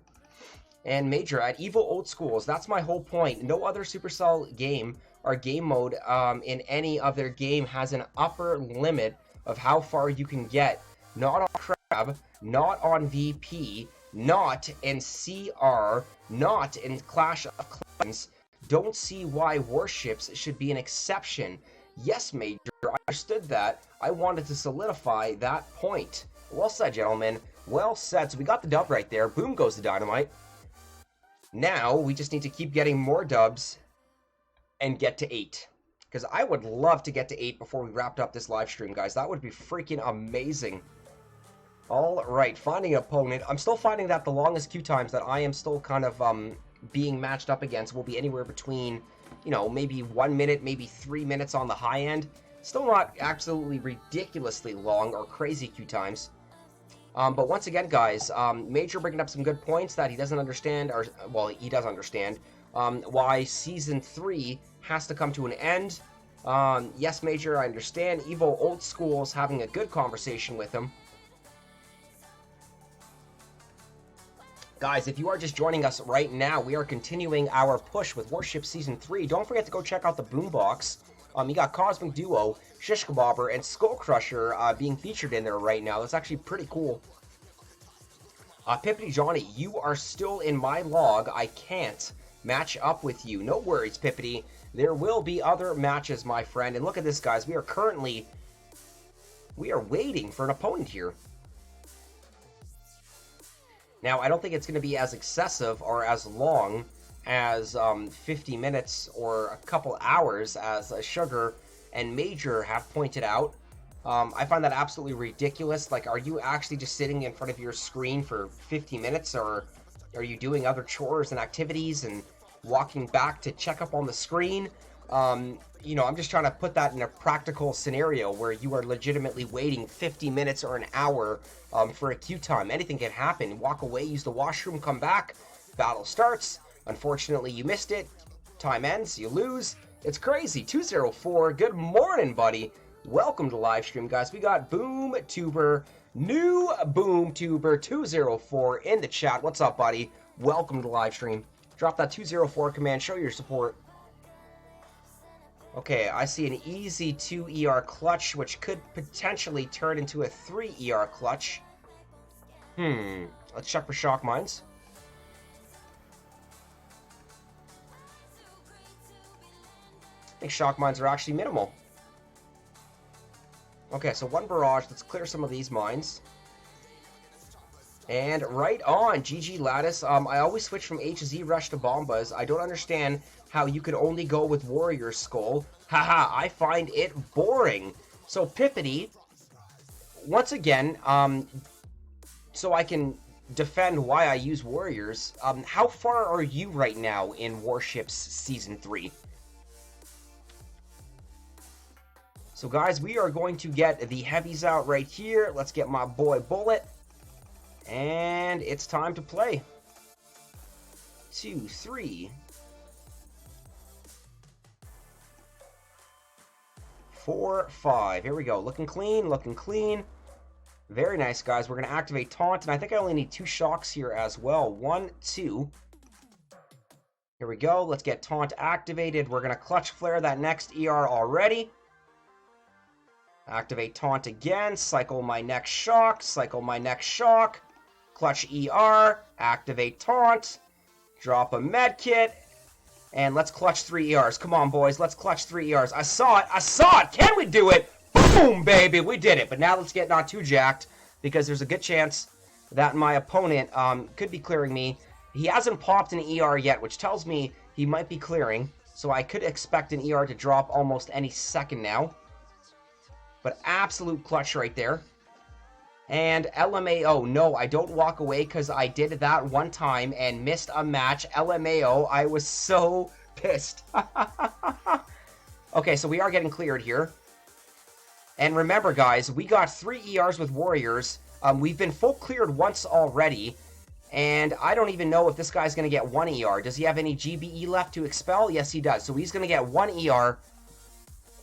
And Major, at Evil Old Schools, that's my whole point. No other SuperCell game or game mode in any of their game has an upper limit of how far you can get. Not on Crab, not on VP, not in CR, not in Clash of Clans. Don't see why Warships should be an exception. Yes, Major, I understood that. I wanted to solidify that point. Well said, gentlemen. Well said. So we got the dub right there. Boom goes the dynamite. Now, we just need to keep getting more dubs and get to 8. Because I would love to get to 8 before we wrapped up this live stream, guys. That would be freaking amazing. All right, finding an opponent. I'm still finding that the longest queue times that I am still kind of being matched up against will be anywhere between, you know, maybe 1 minute, maybe 3 minutes on the high end. Still not absolutely ridiculously long or crazy queue times. But once again, guys, Major bringing up some good points that he doesn't understand, or, well, he does understand, why Season 3 has to come to an end. Yes, Major, I understand. Evil Old School is having a good conversation with him. Guys, if you are just joining us right now, we are continuing our push with Warships Season 3. Don't forget to go check out the Boombox. You got Cosmic Duo, Shish Kebabber, and SkullCrusher being featured in there right now. That's actually pretty cool. Pippity Johnny, you are still in my log. I can't match up with you. No worries, Pippity. There will be other matches, my friend. And look at this, guys. We are waiting for an opponent here. Now, I don't think it's going to be as excessive or as long as 50 minutes or a couple hours, as Sugar and Major have pointed out. I find that absolutely ridiculous. Like, are you actually just sitting in front of your screen for 50 minutes, or are you doing other chores and activities and walking back to check up on the screen? I'm just trying to put that in a practical scenario where you are legitimately waiting 50 minutes or an hour for a queue time. Anything can happen. Walk away, use the washroom, come back, battle starts. Unfortunately, you missed it. Time ends, you lose. It's crazy. 204, good morning, buddy. Welcome to live stream, guys. We got BoomTuber, new BoomTuber 204 in the chat. What's up, buddy? Welcome to live stream. Drop that 204 command, show your support. Okay, I see an easy 2 ER clutch, which could potentially turn into a 3 ER clutch. Let's check for shock mines. I think shock mines are actually minimal. Okay, so one barrage. Let's clear some of these mines. And right on, GG Lattice. I always switch from HZ Rush to Bombas. I don't understand how you could only go with Warrior Skull. Haha, I find it boring. So Pippity, once again, so I can defend why I use Warriors, how far are you right now in Warships Season 3? So guys, we are going to get the heavies out right here. Let's get my boy Bullet. And it's time to play. 2, 3. 4, 5. Here we go. Looking clean, looking clean. Very nice, guys. We're going to activate Taunt, and I think I only need 2 shocks here as well. 1, 2. Here we go. Let's get Taunt activated. We're going to Clutch Flare that next ER already. Activate Taunt again. Cycle my next shock. Cycle my next shock. Clutch ER. Activate Taunt. Drop a medkit. And let's clutch 3 ERs. Come on, boys. Let's clutch 3 ERs. I saw it. I saw it. Can we do it? Boom, baby. We did it. But now let's get not too jacked, because there's a good chance that my opponent could be clearing me. He hasn't popped an ER yet, which tells me he might be clearing. So I could expect an ER to drop almost any second now. But absolute clutch right there. And LMAO, no, I don't walk away, because I did that one time and missed a match. LMAO, I was so pissed. Okay, so we are getting cleared here. And remember, guys, we got 3 ERs with Warriors. We've been full cleared once already. And I don't even know if this guy's going to get 1 ER. Does he have any GBE left to expel? Yes, he does. So he's going to get 1 ER.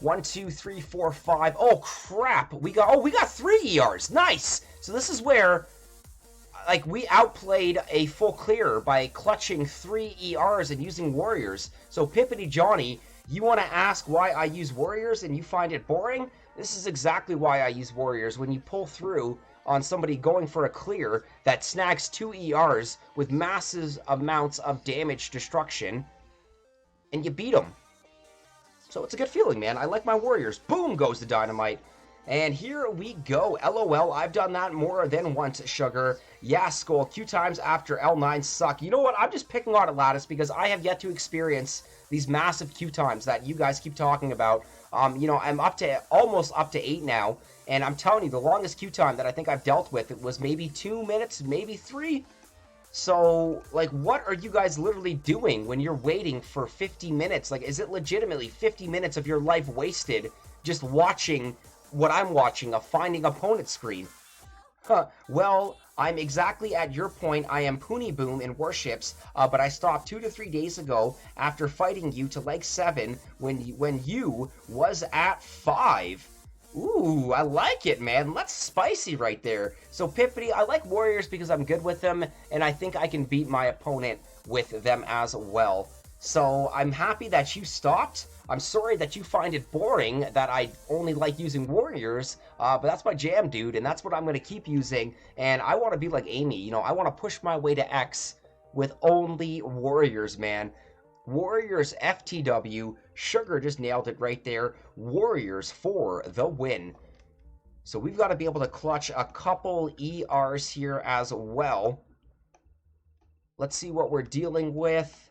1, 2, 3, 4, 5. Oh, crap. We got 3 ERs. Nice. So this is where, like, we outplayed a full clear by clutching 3 ERs and using Warriors. So Pippity Johnny, you want to ask why I use Warriors and you find it boring? This is exactly why I use Warriors. When you pull through on somebody going for a clear that snags 2 ERs with massive amounts of damage destruction, and you beat them. So it's a good feeling, man. I like my Warriors. Boom goes the dynamite. And here we go. LOL, I've done that more than once, Sugar. Yeah, Skull, Q times after L9 suck. You know what? I'm just picking on it, Lattice, because I have yet to experience these massive Q times that you guys keep talking about. I'm almost up to 8 now. And I'm telling you, the longest Q time that I think I've dealt with, it was maybe 2 minutes, maybe 3. So, like, what are you guys literally doing when you're waiting for 50 minutes? Like, is it legitimately 50 minutes of your life wasted just watching what I'm watching, a finding opponent screen? Well, I'm exactly at your point. I am Poony Boom in Warships, but I stopped 2 to 3 days ago after fighting you to leg 7 when you was at 5. Ooh, I like it, man. That's spicy right there. So, Pippity, I like Warriors because I'm good with them, and I think I can beat my opponent with them as well. So, I'm happy that you stopped. I'm sorry that you find it boring that I only like using Warriors, but that's my jam, dude, and that's what I'm going to keep using. And I want to be like Amy, you know, I want to push my way to X with only Warriors, man. Warriors FTW. Sugar just nailed it right there. Warriors for the win. So we've got to be able to clutch a couple ERs here as well. Let's see what we're dealing with.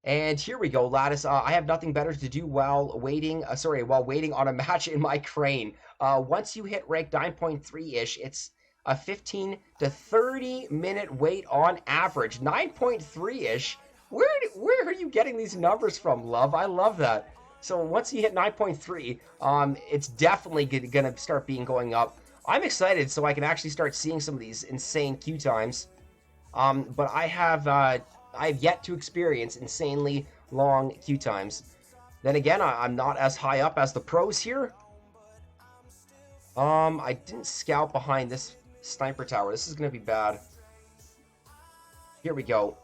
And here we go, Lattice. I have nothing better to do while waiting. While waiting on a match in my crane. Once you hit rank 9.3-ish, it's a 15 to 30 minute wait on average. 9.3-ish. Where are you getting these numbers from, love? I love that. So once you hit 9.3, it's definitely gonna start going up. I'm excited so I can actually start seeing some of these insane queue times. But I've yet to experience insanely long queue times. Then again, I'm not as high up as the pros here. I didn't scout behind this sniper tower. This is going to be bad. Here we go.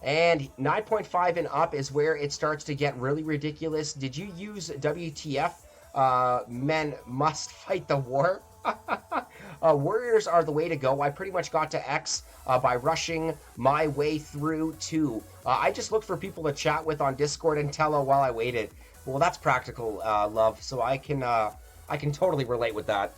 And 9.5 and up is where it starts to get really ridiculous. Did you use WTF? Men must fight the war. Warriors are the way to go. I pretty much got to X by rushing my way through 2. I just looked for people to chat with on Discord and Tello while I waited. Well, that's practical, love, so I can totally relate with that.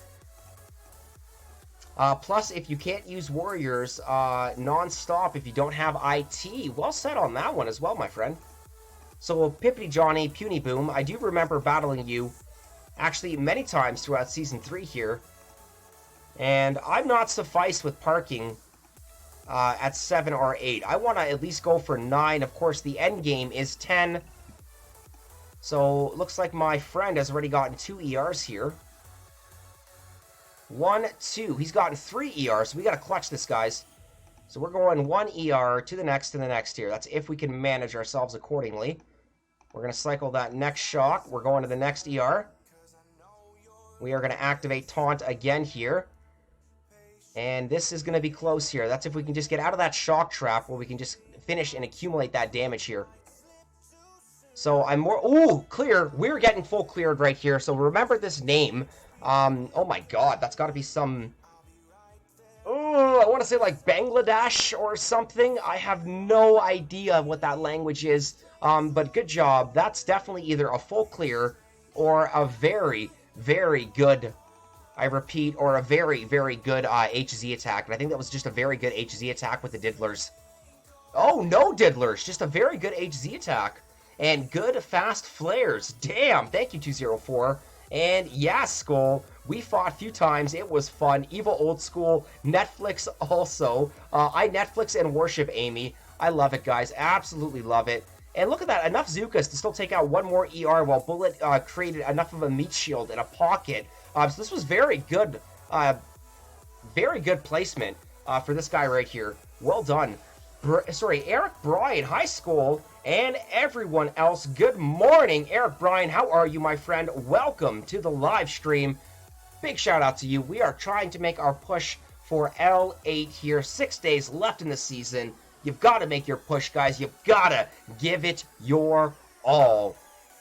Plus, if you can't use warriors non-stop if you don't have IT, well said on that one as well, my friend. So, Pippity Johnny, Puny Boom, I do remember battling you actually many times throughout Season 3 here. And I'm not sufficed with parking at 7 or 8. I want to at least go for 9. Of course, the end game is 10. So, looks like my friend has already gotten 2 ERs here. 1, 2. He's gotten 3 ERs, so we got to clutch this, guys. So we're going 1 ER to the next here. That's if we can manage ourselves accordingly. We're going to cycle that next shot. We're going to the next ER. We are going to activate Taunt again here. And this is going to be close here. That's if we can just get out of that shock trap where we can just finish and accumulate that damage here. So I'm more... Ooh, clear. We're getting full cleared right here. So remember this name. Oh my god, that's got to be some... Oh, I want to say like Bangladesh or something. I have no idea what that language is. But good job. That's definitely either a full clear or a very, very good... I repeat, or a very, very good HZ attack. And I think that was just a very good HZ attack with the diddlers. Oh, no diddlers. Just a very good HZ attack. And good fast flares. Damn. Thank you, 204. And yeah, Skull. We fought a few times. It was fun. Evil Old School. Netflix also. I Netflix and worship Amy. I love it, guys. Absolutely love it. And look at that. Enough Zukas to still take out 1 more ER while Bullet created enough of a meat shield in a pocket. So this was very good placement for this guy right here. Well done. Eric Bryan, high school, and everyone else. Good morning, Eric Bryan. How are you, my friend? Welcome to the live stream. Big shout out to you. We are trying to make our push for L8 here. 6 days left in the season. You've got to make your push, guys. You've got to give it your all.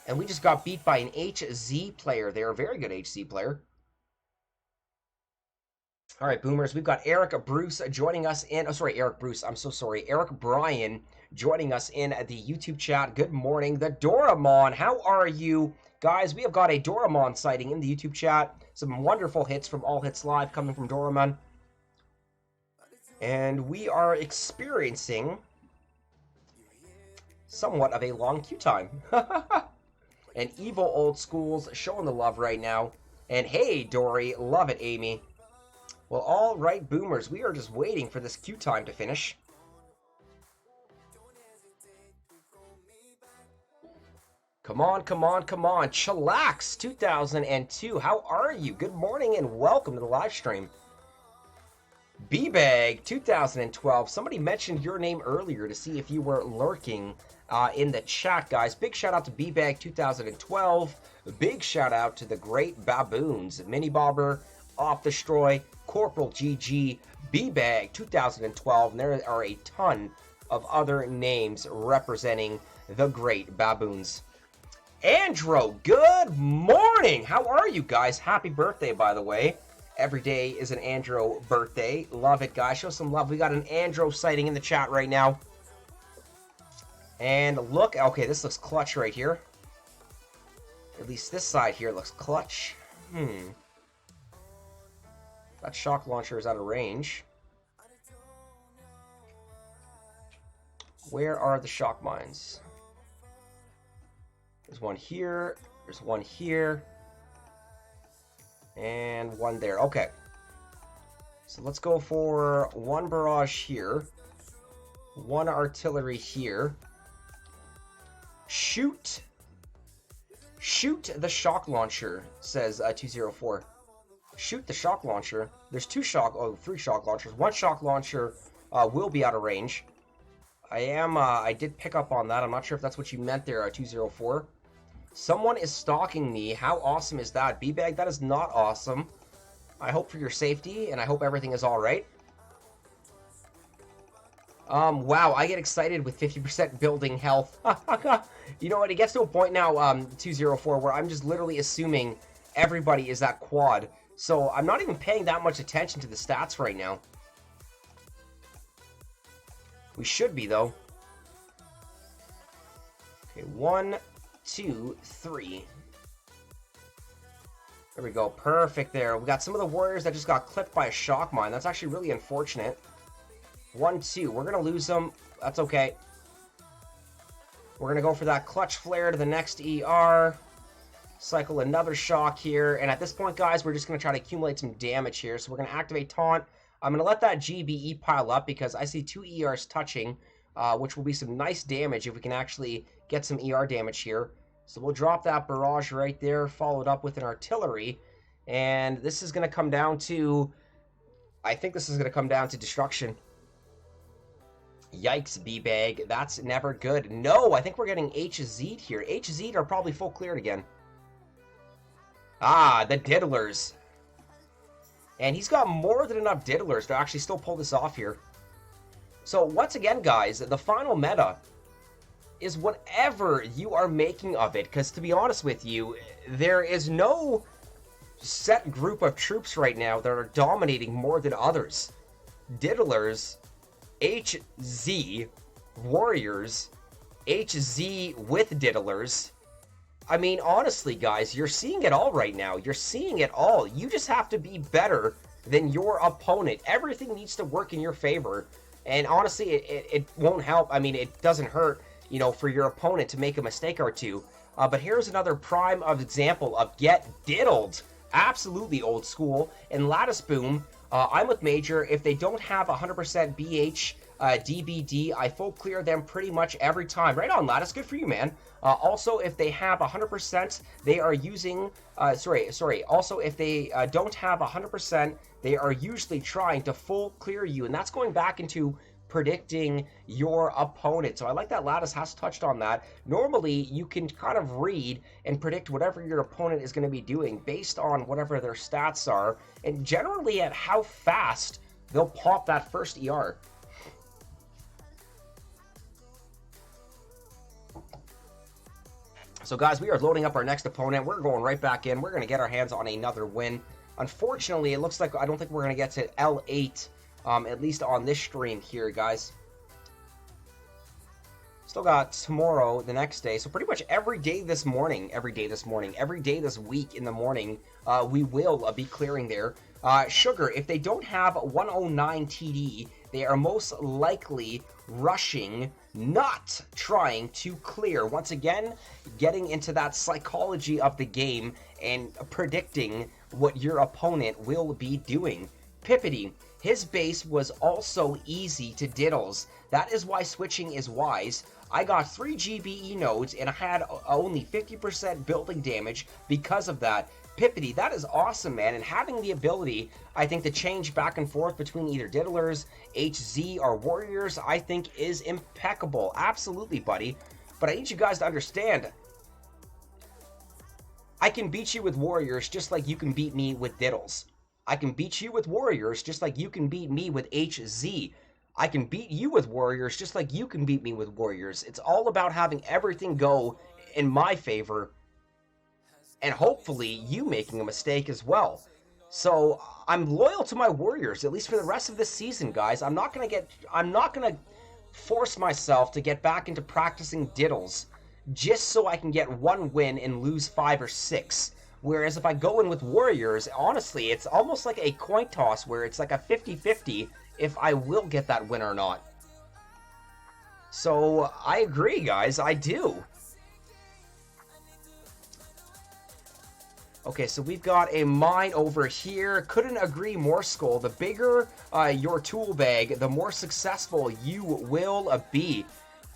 And we just got beat by an HZ player there. A very good HZ player. All right, Boomers. We've got Eric Bruce joining us in... Oh, sorry, Eric Bruce. I'm so sorry. Eric Bryan joining us in the YouTube chat. Good morning. The Doraemon. How are you? Guys, we have got a Doraemon sighting in the YouTube chat. Some wonderful hits from All Hits Live coming from Doraemon. And we are experiencing somewhat of a long queue time. And Evil Old School's showing the love right now. And hey, Dory, love it, Amy. Well, all right, Boomers, we are just waiting for this queue time to finish. Come on, come on, come on. Chillax 2002, how are you? Good morning and welcome to the live stream. B-Bag 2012, somebody mentioned your name earlier to see if you were lurking in the chat, guys. Big shout out to B-Bag 2012. Big shout out to the great baboons. Mini Bobber, Off Destroy, Corporal GG, B-Bag 2012. And there are a ton of other names representing the great baboons. Andro, good morning. How are you guys? Happy birthday, by the way. Every day is an Andro birthday. Love it, guys. Show some love. We got an Andro sighting in the chat right now. And look, okay, this looks clutch right here. At least this side here looks clutch. That shock launcher is out of range. Where are the shock mines? There's one here. There's one here. And one there. Okay. So let's go for one barrage here. One artillery here. Shoot. Shoot the shock launcher, says 204. Shoot the shock launcher. There's three shock launchers. One shock launcher will be out of range. I did pick up on that. I'm not sure if that's what you meant there, 204. Someone is stalking me. How awesome is that? B-Bag, that is not awesome. I hope for your safety, and I hope everything is alright. Wow, I get excited with 50% building health. You know what, it gets to a point now, 204, where I'm just literally assuming everybody is at quad. So I'm not even paying that much attention to the stats right now. We should be, though. Okay, 1, 2, 3. There we go. Perfect there. We got some of the warriors that just got clipped by a shock mine. That's actually really unfortunate. 1, 2. We're going to lose them. That's okay. We're going to go for that clutch flare to the next ER. Cycle another shock here. And at this point, guys, we're just going to try to accumulate some damage here. So we're going to activate Taunt. I'm going to let that GBE pile up because I see 2 ERs touching, which will be some nice damage if we can actually get some ER damage here. So we'll drop that barrage right there, followed up with an artillery. And this is going to come down to... I think this is going to come down to destruction. Yikes, B-Bag. That's never good. No, I think we're getting HZ'd here. HZ'd are probably full cleared again. Ah, the diddlers. And he's got more than enough diddlers to actually still pull this off here. So, once again, guys, the final meta is whatever you are making of it. Because, to be honest with you, there is no set group of troops right now that are dominating more than others. Diddlers, HZ, warriors, HZ with diddlers. I mean, honestly, guys, you're seeing it all right now. You're seeing it all. You just have to be better than your opponent. Everything needs to work in your favor. And honestly, it won't help. I mean, it doesn't hurt, you know, for your opponent to make a mistake or two. But here's another prime of example of get diddled. Absolutely old school. And Lattice Boom, I'm with Major. If they don't have 100% BH, DBD, I full clear them pretty much every time. Right on, Lattice. Good for you, man. Also, if they have 100%, they are using... Also, if they don't have 100%, they are usually trying to full clear you. And that's going back into predicting your opponent. So I like that Lattice has touched on that. Normally, you can kind of read and predict whatever your opponent is going to be doing based on whatever their stats are. And generally at how fast they'll pop that first ER. So guys, we are loading up our next opponent. We're going right back in. We're going to get our hands on another win. Unfortunately, it looks like I don't think we're going to get to L8, at least on this stream here, guys. Still got tomorrow, the next day. So pretty much every day this morning, every day this week in the morning, we will be clearing there. Sugar, if they don't have 109 TD, they are most likely rushing, not trying to clear. Once again, getting into that psychology of the game and predicting what your opponent will be doing. Pippity, his base was also easy to diddles. That is why switching is wise. I got 3 GBE nodes and I had only 50% building damage because of that. Pippity, that is awesome, man, and having the ability, I think, to change back and forth between either diddlers, HZ, or warriors, I think is impeccable. Absolutely, buddy. But I need you guys to understand, I can beat you with warriors just like you can beat me with diddles. I can beat you with warriors just like you can beat me with HZ. I can beat you with warriors just like you can beat me with warriors. It's all about having everything go in my favor, and hopefully you making a mistake as well. So I'm loyal to my warriors, at least for the rest of this season, guys. I'm not gonna force myself to get back into practicing diddles just so I can get one win and lose 5 or 6. Whereas if I go in with warriors, honestly, it's almost like a coin toss where it's like a 50-50 if I will get that win or not. So I agree, guys, I do. Okay, so we've got a mine over here. Couldn't agree more, Skull. The bigger your tool bag, the more successful you will be.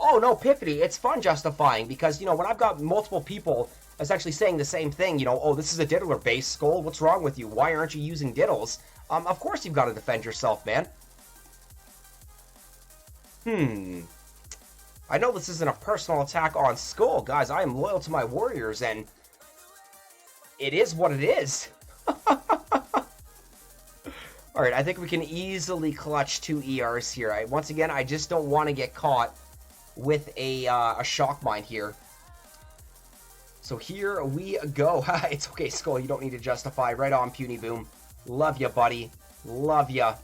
Oh, no, Piffity, it's fun justifying because, you know, when I've got multiple people essentially saying the same thing, you know, oh, this is a diddler base, Skull, what's wrong with you? Why aren't you using diddles? Of course you've got to defend yourself, man. I know this isn't a personal attack on Skull, guys. I am loyal to my warriors, and it is what it is. Alright, I think we can easily clutch 2 ERs here. Once again, I just don't want to get caught with a shock mine here. So here we go. It's okay, Skull. You don't need to justify. Right on, Puny Boom. Love ya, buddy. Love ya.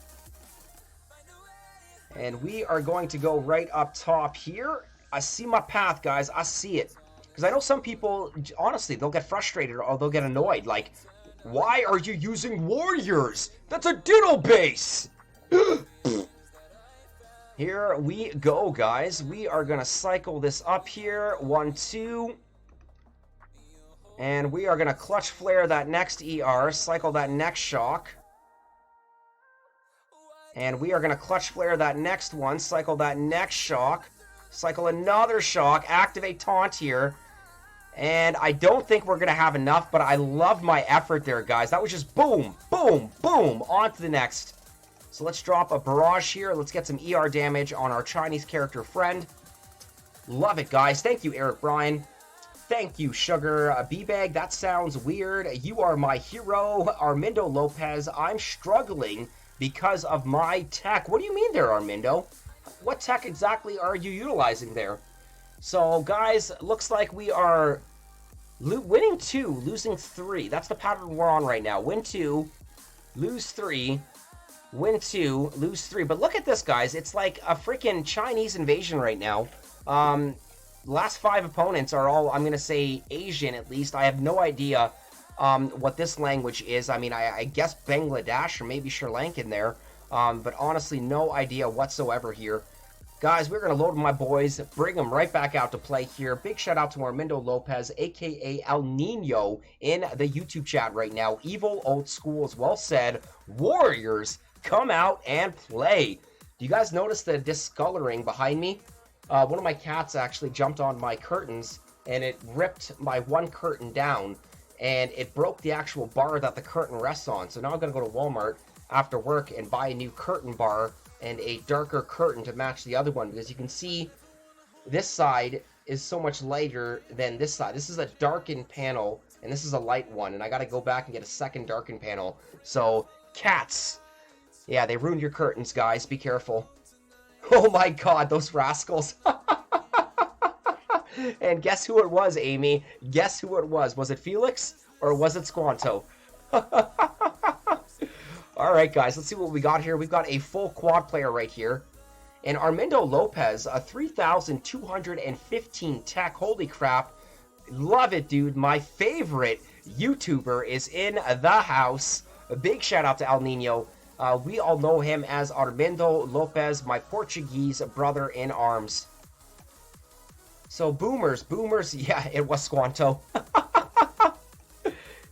And we are going to go right up top here. I see my path, guys. I see it. Because I know some people, honestly, they'll get frustrated or they'll get annoyed. Like, why are you using warriors? That's a diddle base! Here we go, guys. We are going to cycle this up here. 1, 2. And we are going to clutch flare that next ER. Cycle that next shock. And we are going to clutch flare that next one. Cycle that next shock. Cycle another shock. Activate taunt here. And I don't think we're going to have enough, but I love my effort there, guys. That was just boom, boom, boom. On to the next. So let's drop a barrage here. Let's get some ER damage on our Chinese character friend. Love it, guys. Thank you, Eric Bryan. Thank you, Sugar B-Bag. That sounds weird. You are my hero, Armindo Lopez. I'm struggling because of my tech. What do you mean there, Armindo? What tech exactly are you utilizing there? So, guys, looks like we are winning 2, losing 3. That's the pattern we're on right now. Win 2, lose 3, win 2, lose 3. But look at this, guys. It's like a freaking Chinese invasion right now. Last 5 opponents are all, I'm going to say, Asian at least. I have no idea what this language is. I mean, I guess Bangladesh or maybe Sri Lankan there. But honestly, no idea whatsoever here. Guys, we're going to load my boys, bring them right back out to play here. Big shout out to Armindo Lopez, a.k.a. El Nino, in the YouTube chat right now. Evil Old School is well said. Warriors, come out and play. Do you guys notice the discoloring behind me? One of my cats actually jumped on my curtains, and it ripped my one curtain down, and it broke the actual bar that the curtain rests on. So now I'm going to go to Walmart after work and buy a new curtain bar and a darker curtain to match the other one, because you can see this side is so much lighter than this side. This is a darkened panel, and this is a light one, and I gotta go back and get a second darkened panel. So, cats. Yeah, they ruined your curtains, guys. Be careful. Oh my god, those rascals. And guess who it was, Amy? Guess who it was? Was it Felix, or was it Squanto? Alright, guys, let's see what we got here. We've got a full quad player right here. And Armindo Lopez, a 3,215 tech. Holy crap. Love it, dude. My favorite YouTuber is in the house. A big shout out to El Nino. We all know him as Armindo Lopez, my Portuguese brother in arms. So, boomers, yeah, it was Squanto.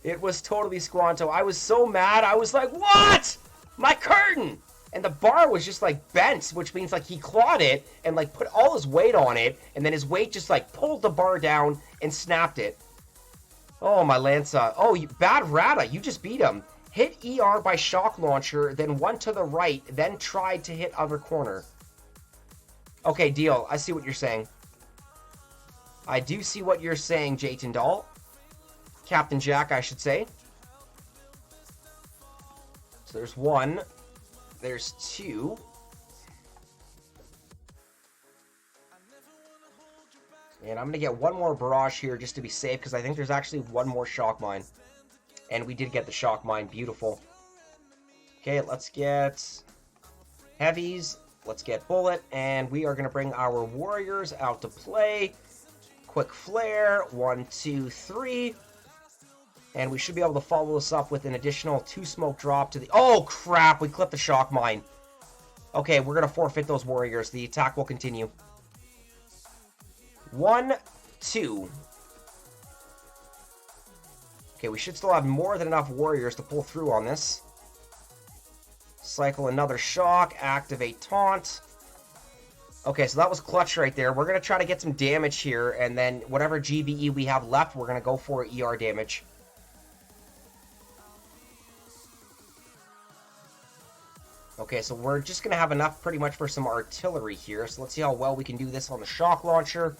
It was totally Squanto. I was so mad. I was like, what? My curtain! And the bar was just like bent, which means like he clawed it and like put all his weight on it, and then his weight just like pulled the bar down and snapped it. Oh, my Lanza. Oh, Bad Rata, you just beat him. Hit ER by shock launcher, then one to the right, then tried to hit other corner. Okay, deal. I see what you're saying. I do see what you're saying, Jayton Dahl. Captain Jack, I should say. So there's 1. There's 2. And I'm going to get one more barrage here just to be safe, because I think there's actually one more shock mine. And we did get the shock mine. Beautiful. Okay, let's get heavies. Let's get bullet. And we are going to bring our warriors out to play. Quick flare. 1, 2, 3. And we should be able to follow this up with an additional 2 smoke drop to the... Oh, crap! We clipped the shock mine. Okay, we're going to forfeit those warriors. The attack will continue. 1, 2. Okay, we should still have more than enough warriors to pull through on this. Cycle another shock, activate taunt. Okay, so that was clutch right there. We're going to try to get some damage here, and then whatever GBE we have left, we're going to go for ER damage. Okay, so we're just going to have enough pretty much for some artillery here. So let's see how well we can do this on the shock launcher.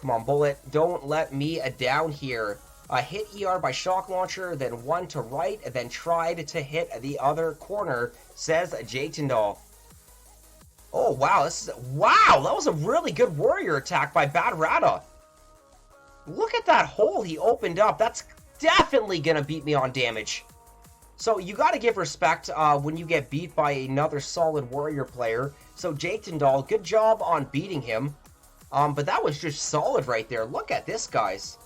Come on, bullet. Don't let me down here. Hit ER by shock launcher, then one to right, and then tried to hit the other corner, says Jatendal. Oh, wow. Wow, that was a really good warrior attack by Bad Rata. Look at that hole he opened up. That's definitely going to beat me on damage. So you got to give respect when you get beat by another solid warrior player. So Jatendal, good job on beating him. But that was just solid right there. Look at this, guys.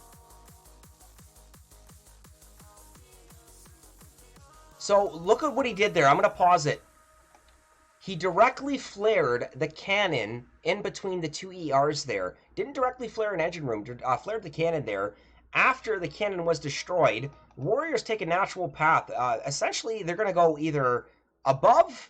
So look at what he did there. I'm going to pause it. He directly flared the cannon in between the two ERs there. Didn't directly flare an engine room. Flared the cannon there. After the cannon was destroyed, warriors take a natural path. Essentially, they're going to go either above,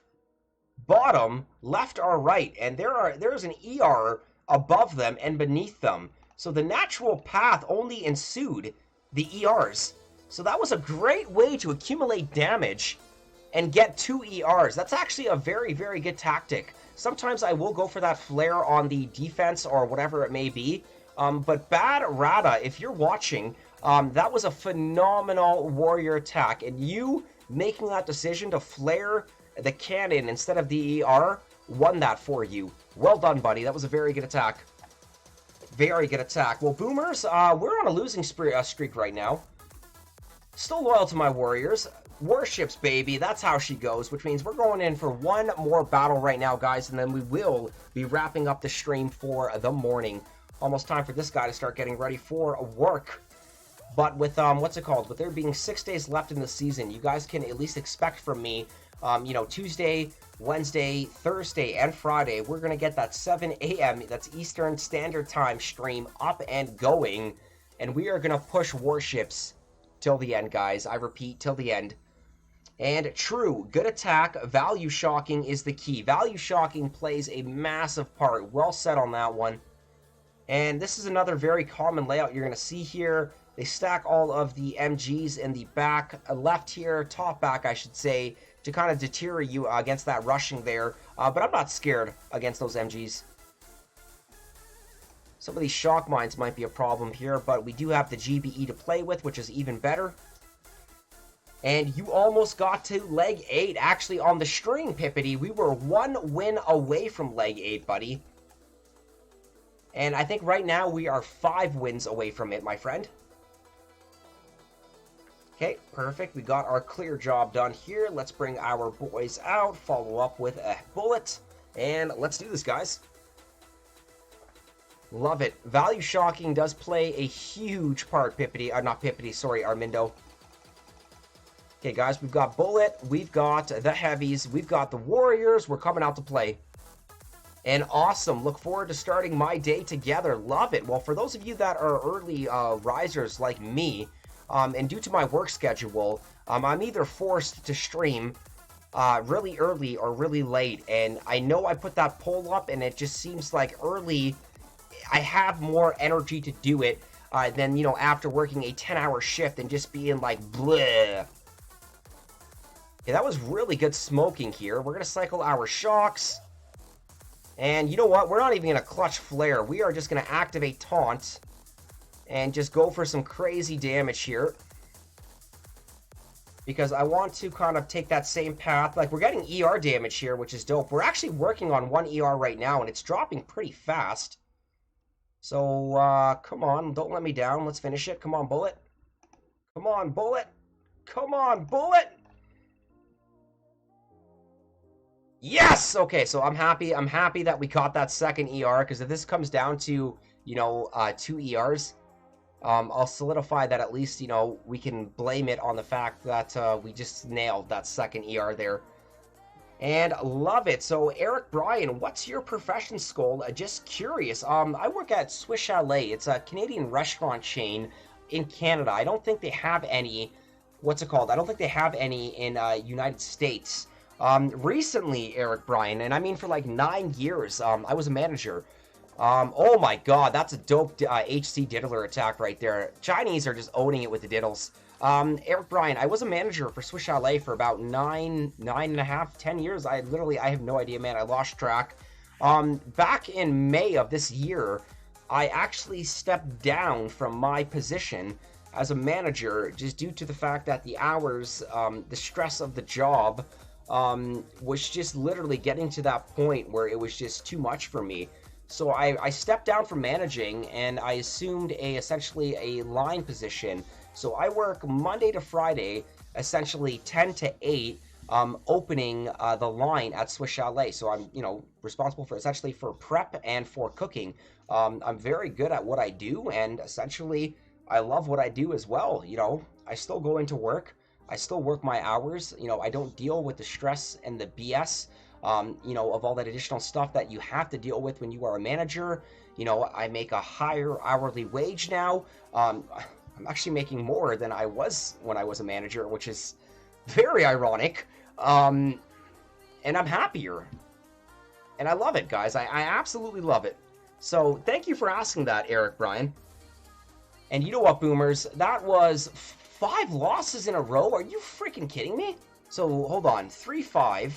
bottom, left, or right. And there's an ER above them and beneath them. So the natural path only ensued the ERs. So that was a great way to accumulate damage and get 2 ERs. That's actually a very, very good tactic. Sometimes I will go for that flare on the defense or whatever it may be. But Bad Rata, if you're watching, that was a phenomenal warrior attack. And you making that decision to flare the cannon instead of the ER won that for you. Well done, buddy. That was a very good attack. Very good attack. Well, Boomers, we're on a losing streak right now. Still loyal to my warriors. Warships, baby. That's how she goes, which means we're going in for one more battle right now, guys, and then we will be wrapping up the stream for the morning. Almost time for this guy to start getting ready for work. But with, what's it called? With there being 6 days left in the season, you guys can at least expect from me, you know, Tuesday, Wednesday, Thursday, and Friday, we're going to get that 7 a.m., that's Eastern Standard Time stream up and going, and we are going to push Warships till the end, guys. I repeat, till the end. And true, good attack, value shocking is the key. Value shocking plays a massive part. Well said on that one. And this is another very common layout you're going to see here. They stack all of the MGs in the back, left here, top back, I should say, to kind of deter you against that rushing there. But I'm not scared against those MGs. Some of these shock mines might be a problem here, but we do have the GBE to play with, which is even better. And you almost got to leg 8, actually, on the string, Pippity. We were 1 win away from leg 8, buddy. And I think right now we are 5 wins away from it, my friend. Okay, perfect. We got our clear job done here. Let's bring our boys out, follow up with a bullet, and let's do this, guys. Love it. Value shocking does play a huge part, Pippity. Not Pippity, sorry, Armindo. Okay, guys, we've got Bullet, we've got the Heavies, we've got the Warriors. We're coming out to play. And awesome. Look forward to starting my day together. Love it. Well, for those of you that are early risers like me, and due to my work schedule, I'm either forced to stream really early or really late. And I know I put that poll up, and it just seems like early I have more energy to do it than, you know, after working a 10-hour shift and just being like, bleh. Okay, that was really good smoking here. We're going to cycle our shocks. And you know what? We're not even going to clutch flare. We are just going to activate taunt and just go for some crazy damage here. Because I want to kind of take that same path. Like, we're getting ER damage here, which is dope. We're actually working on 1 ER right now, and it's dropping pretty fast. So, come on. Don't let me down. Let's finish it. Come on, Bullet. Come on, Bullet. Come on, Bullet. Yes! Okay, so I'm happy that we got that second ER, because if this comes down to, you know, 2 ERs, I'll solidify that at least, you know, we can blame it on the fact that we just nailed that second ER there. And love it. So, Eric Bryan, what's your profession, Skull? Just curious. I work at Swiss Chalet. It's a Canadian restaurant chain in Canada. I don't think they have any, what's it called? I don't think they have any in United States. Recently, Eric Bryan, and I mean for like 9 years, I was a manager. Oh my god, that's a dope HC diddler attack right there. Chinese are just owning it with the diddles. Eric Bryan, I was a manager for Swiss Chalet for about 10 years. I have no idea, man. I lost track. Back in May of this year, I actually stepped down from my position as a manager just due to the fact that the hours, the stress of the job, was just literally getting to that point where it was just too much for me. So I stepped down from managing and I assumed essentially a line position. So I work Monday to Friday, essentially 10 to 8, opening the line at Swiss Chalet. So I'm, responsible for essentially for prep and for cooking. I'm very good at what I do, and essentially I love what I do as well. I still go into work. I still work my hours. I don't deal with the stress and the BS, of all that additional stuff that you have to deal with when you are a manager. I make a higher hourly wage now. I'm actually making more than I was when I was a manager, which is very ironic. And I'm happier. And I love it, guys. I absolutely love it. So thank you for asking that, Eric Bryan. And you know what, Boomers? That was 5 losses in a row. Are you freaking kidding me? So hold on. 3-5,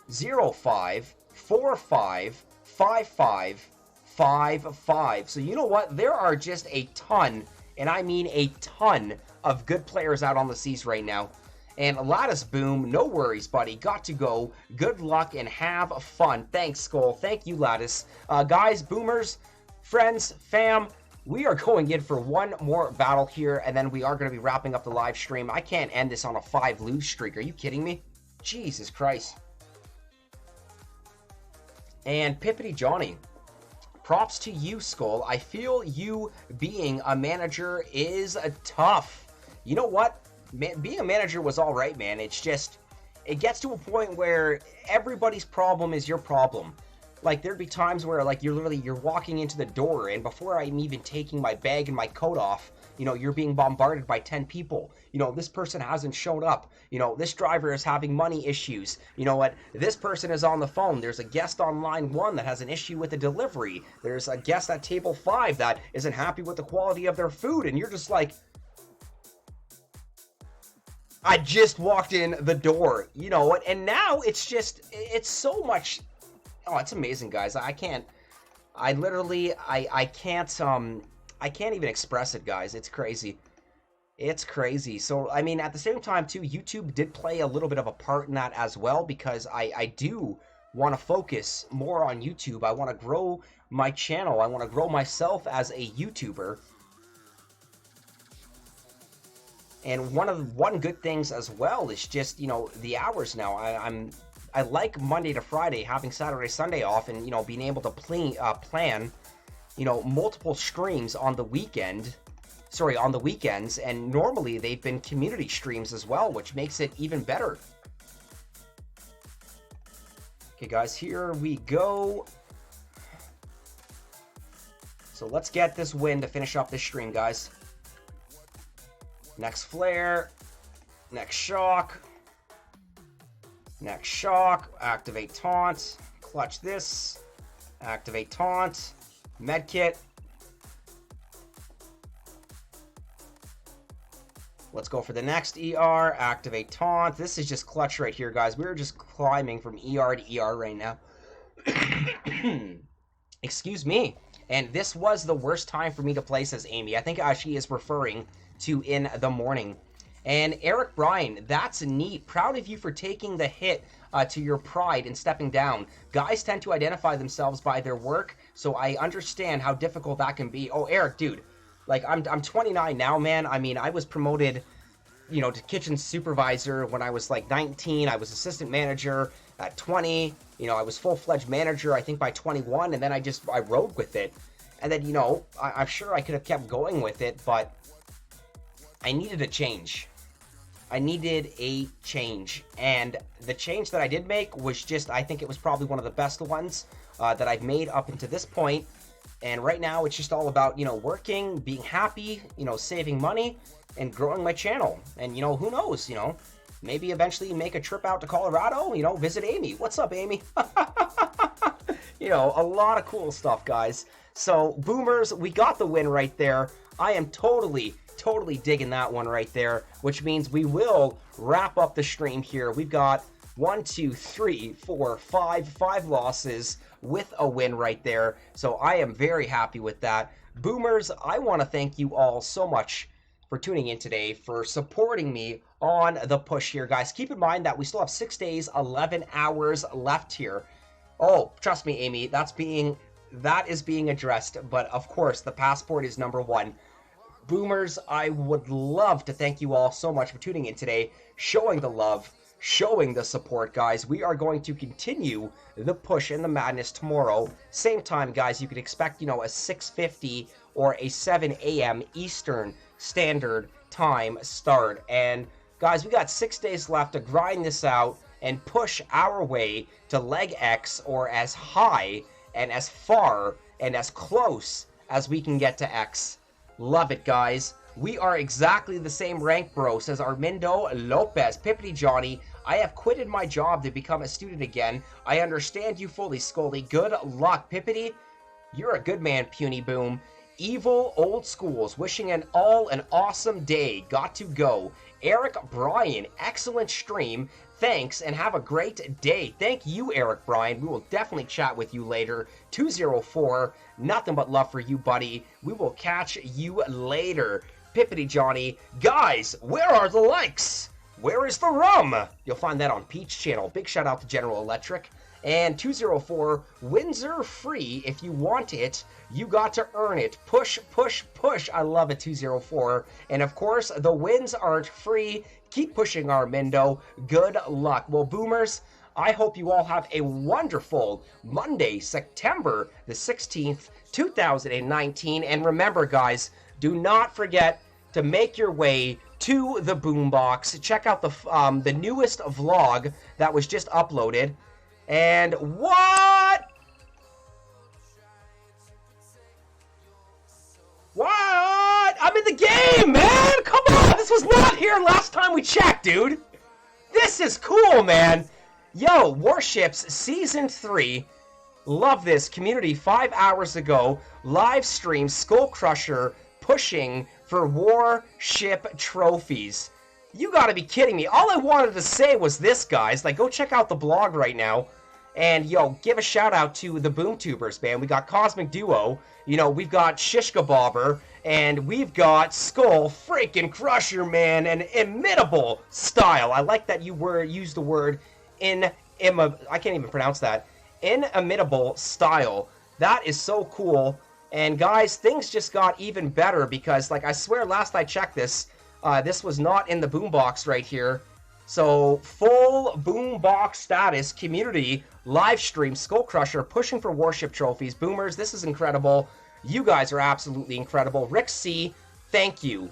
0-5, 4-5, 5-5, 5-5. So you know what? There are just a ton, and I mean a ton, of good players out on the seas right now. And Lattice Boom, no worries, buddy. Got to go. Good luck and have fun. Thanks, Skull. Thank you, Lattice. Guys, Boomers, friends, fam, we are going in for one more battle here, and then we are going to be wrapping up the live stream. I can't end this on a 5-lose streak. Are you kidding me? Jesus Christ. And Pippity Johnny, props to you, Skull. I feel you being a manager is tough. You know what? Being a manager was all right, man. It's just, it gets to a point where everybody's problem is your problem. Like, there'd be times where, like, you're walking into the door, and before I'm even taking my bag and my coat off, you're being bombarded by 10 people. This person hasn't shown up. This driver is having money issues. You know what? This person is on the phone. There's a guest on line 1 that has an issue with a delivery. There's a guest at table 5 that isn't happy with the quality of their food, and you're just like, I just walked in the door, and now it's so much. Oh, it's amazing, guys. I can't even express it, guys. It's crazy. It's crazy. So, I mean, at the same time, too, YouTube did play a little bit of a part in that as well, because I do want to focus more on YouTube. I want to grow my channel. I want to grow myself as a YouTuber. And one good things as well is just, the hours now. I like Monday to Friday, having Saturday, Sunday off, and, being able to plan, multiple streams on the weekends, and normally they've been community streams as well, which makes it even better. Okay, guys, here we go. So let's get this win to finish up this stream, guys. Next flare, next shock, activate taunt, clutch this, activate taunt, medkit. Let's go for the next ER, activate taunt. This is just clutch right here, guys. We're just climbing from ER to ER right now. Excuse me. And this was the worst time for me to play, says Amy. I think she is referring to in the morning. And Eric Bryan, that's neat. Proud of you for taking the hit to your pride and stepping down. Guys tend to identify themselves by their work, so I understand how difficult that can be. Oh, Eric, dude, like I'm 29 now, man. I mean, I was promoted, to kitchen supervisor when I was like 19. I was assistant manager at 20. I was full-fledged manager, I think, by 21, and then I rode with it. And then, I'm sure I could have kept going with it, but I needed a change. And the change that I did make was just, I think it was probably one of the best ones that I've made up until this point. And right now, it's just all about, you know, working, being happy, you know, saving money, and growing my channel. And, you know, who knows, you know, maybe eventually make a trip out to Colorado, you know, visit Amy. What's up, Amy? You know, a lot of cool stuff, guys. So, Boomers, we got the win right there. I am totally digging that one right there, which means we will wrap up the stream here. We've got 1, 2, 3, 4, 5 losses with a win right there. So I am very happy with that. Boomers, I want to thank you all so much for tuning in today, for supporting me on the push here, guys. Keep in mind that we still have 6 days, 11 hours left here. Oh, trust me, Amy, that is being addressed, but of course, the passport is number one. Boomers, I would love to thank you all so much for tuning in today, showing the love, showing the support, guys. We are going to continue the push and the madness tomorrow. Same time, guys, you can expect, you know, a 6:50 or a 7 a.m. Eastern Standard Time start. And, guys, we got 6 days left to grind this out and push our way to leg X, or as high and as far and as close as we can get to X. Love it, guys. We are exactly the same rank, bro, says Armindo Lopez. Pippity Johnny, I have quitted my job to become a student again. I understand you fully, Scully. Good luck, Pippity. You're a good man, Puny Boom. Evil Old Schools, wishing an awesome day. Got to go. Eric Bryan, excellent stream. Thanks, and have a great day. Thank you, Eric Bryan. We will definitely chat with you later. 204, nothing but love for you, buddy. We will catch you later. Pippity Johnny. Guys, where are the likes? Where is the rum? You'll find that on Pete's channel. Big shout out to General Electric. And 204, wins are free. If you want it, you got to earn it. Push, push, push. I love it, 204. And of course, the wins aren't free. Keep pushing, Armindo. Good luck. Well, Boomers, I hope you all have a wonderful Monday, September the 16th, 2019. And remember, guys, do not forget to make your way to the Boombox. Check out the newest vlog that was just uploaded. And what? What? I'm in the game, man! Come on! This was not here last time we checked, dude! This is cool, man! Yo, Warships Season 3. Love this. Community 5 hours ago. Live stream SkullCrusher pushing for Warship trophies. You gotta be kidding me. All I wanted to say was this, guys. Like, go check out the blog right now. And, yo, give a shout out to the BoomTubers, man. We got Cosmic Duo. You know, we've got Shishka Bobber. And we've got SkullCrusher, man. An imitable style. I like that you used the word I can't even pronounce that. Inimitable style. That is so cool. And, guys, things just got even better because, like, I swear last I checked this, this was not in the boombox right here. So, full boombox status, community, live stream, SkullCrusher, pushing for Warship trophies. Boomers, this is incredible. You guys are absolutely incredible. Rick C, thank you.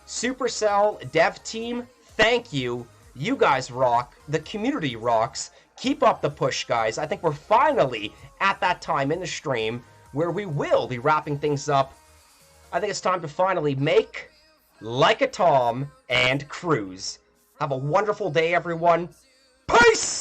SuperCell dev team, thank you. You guys rock. The community rocks. Keep up the push, guys. I think we're finally at that time in the stream where we will be wrapping things up. I think it's time to finally make like a Tom and cruise. Have a wonderful day, everyone. Peace!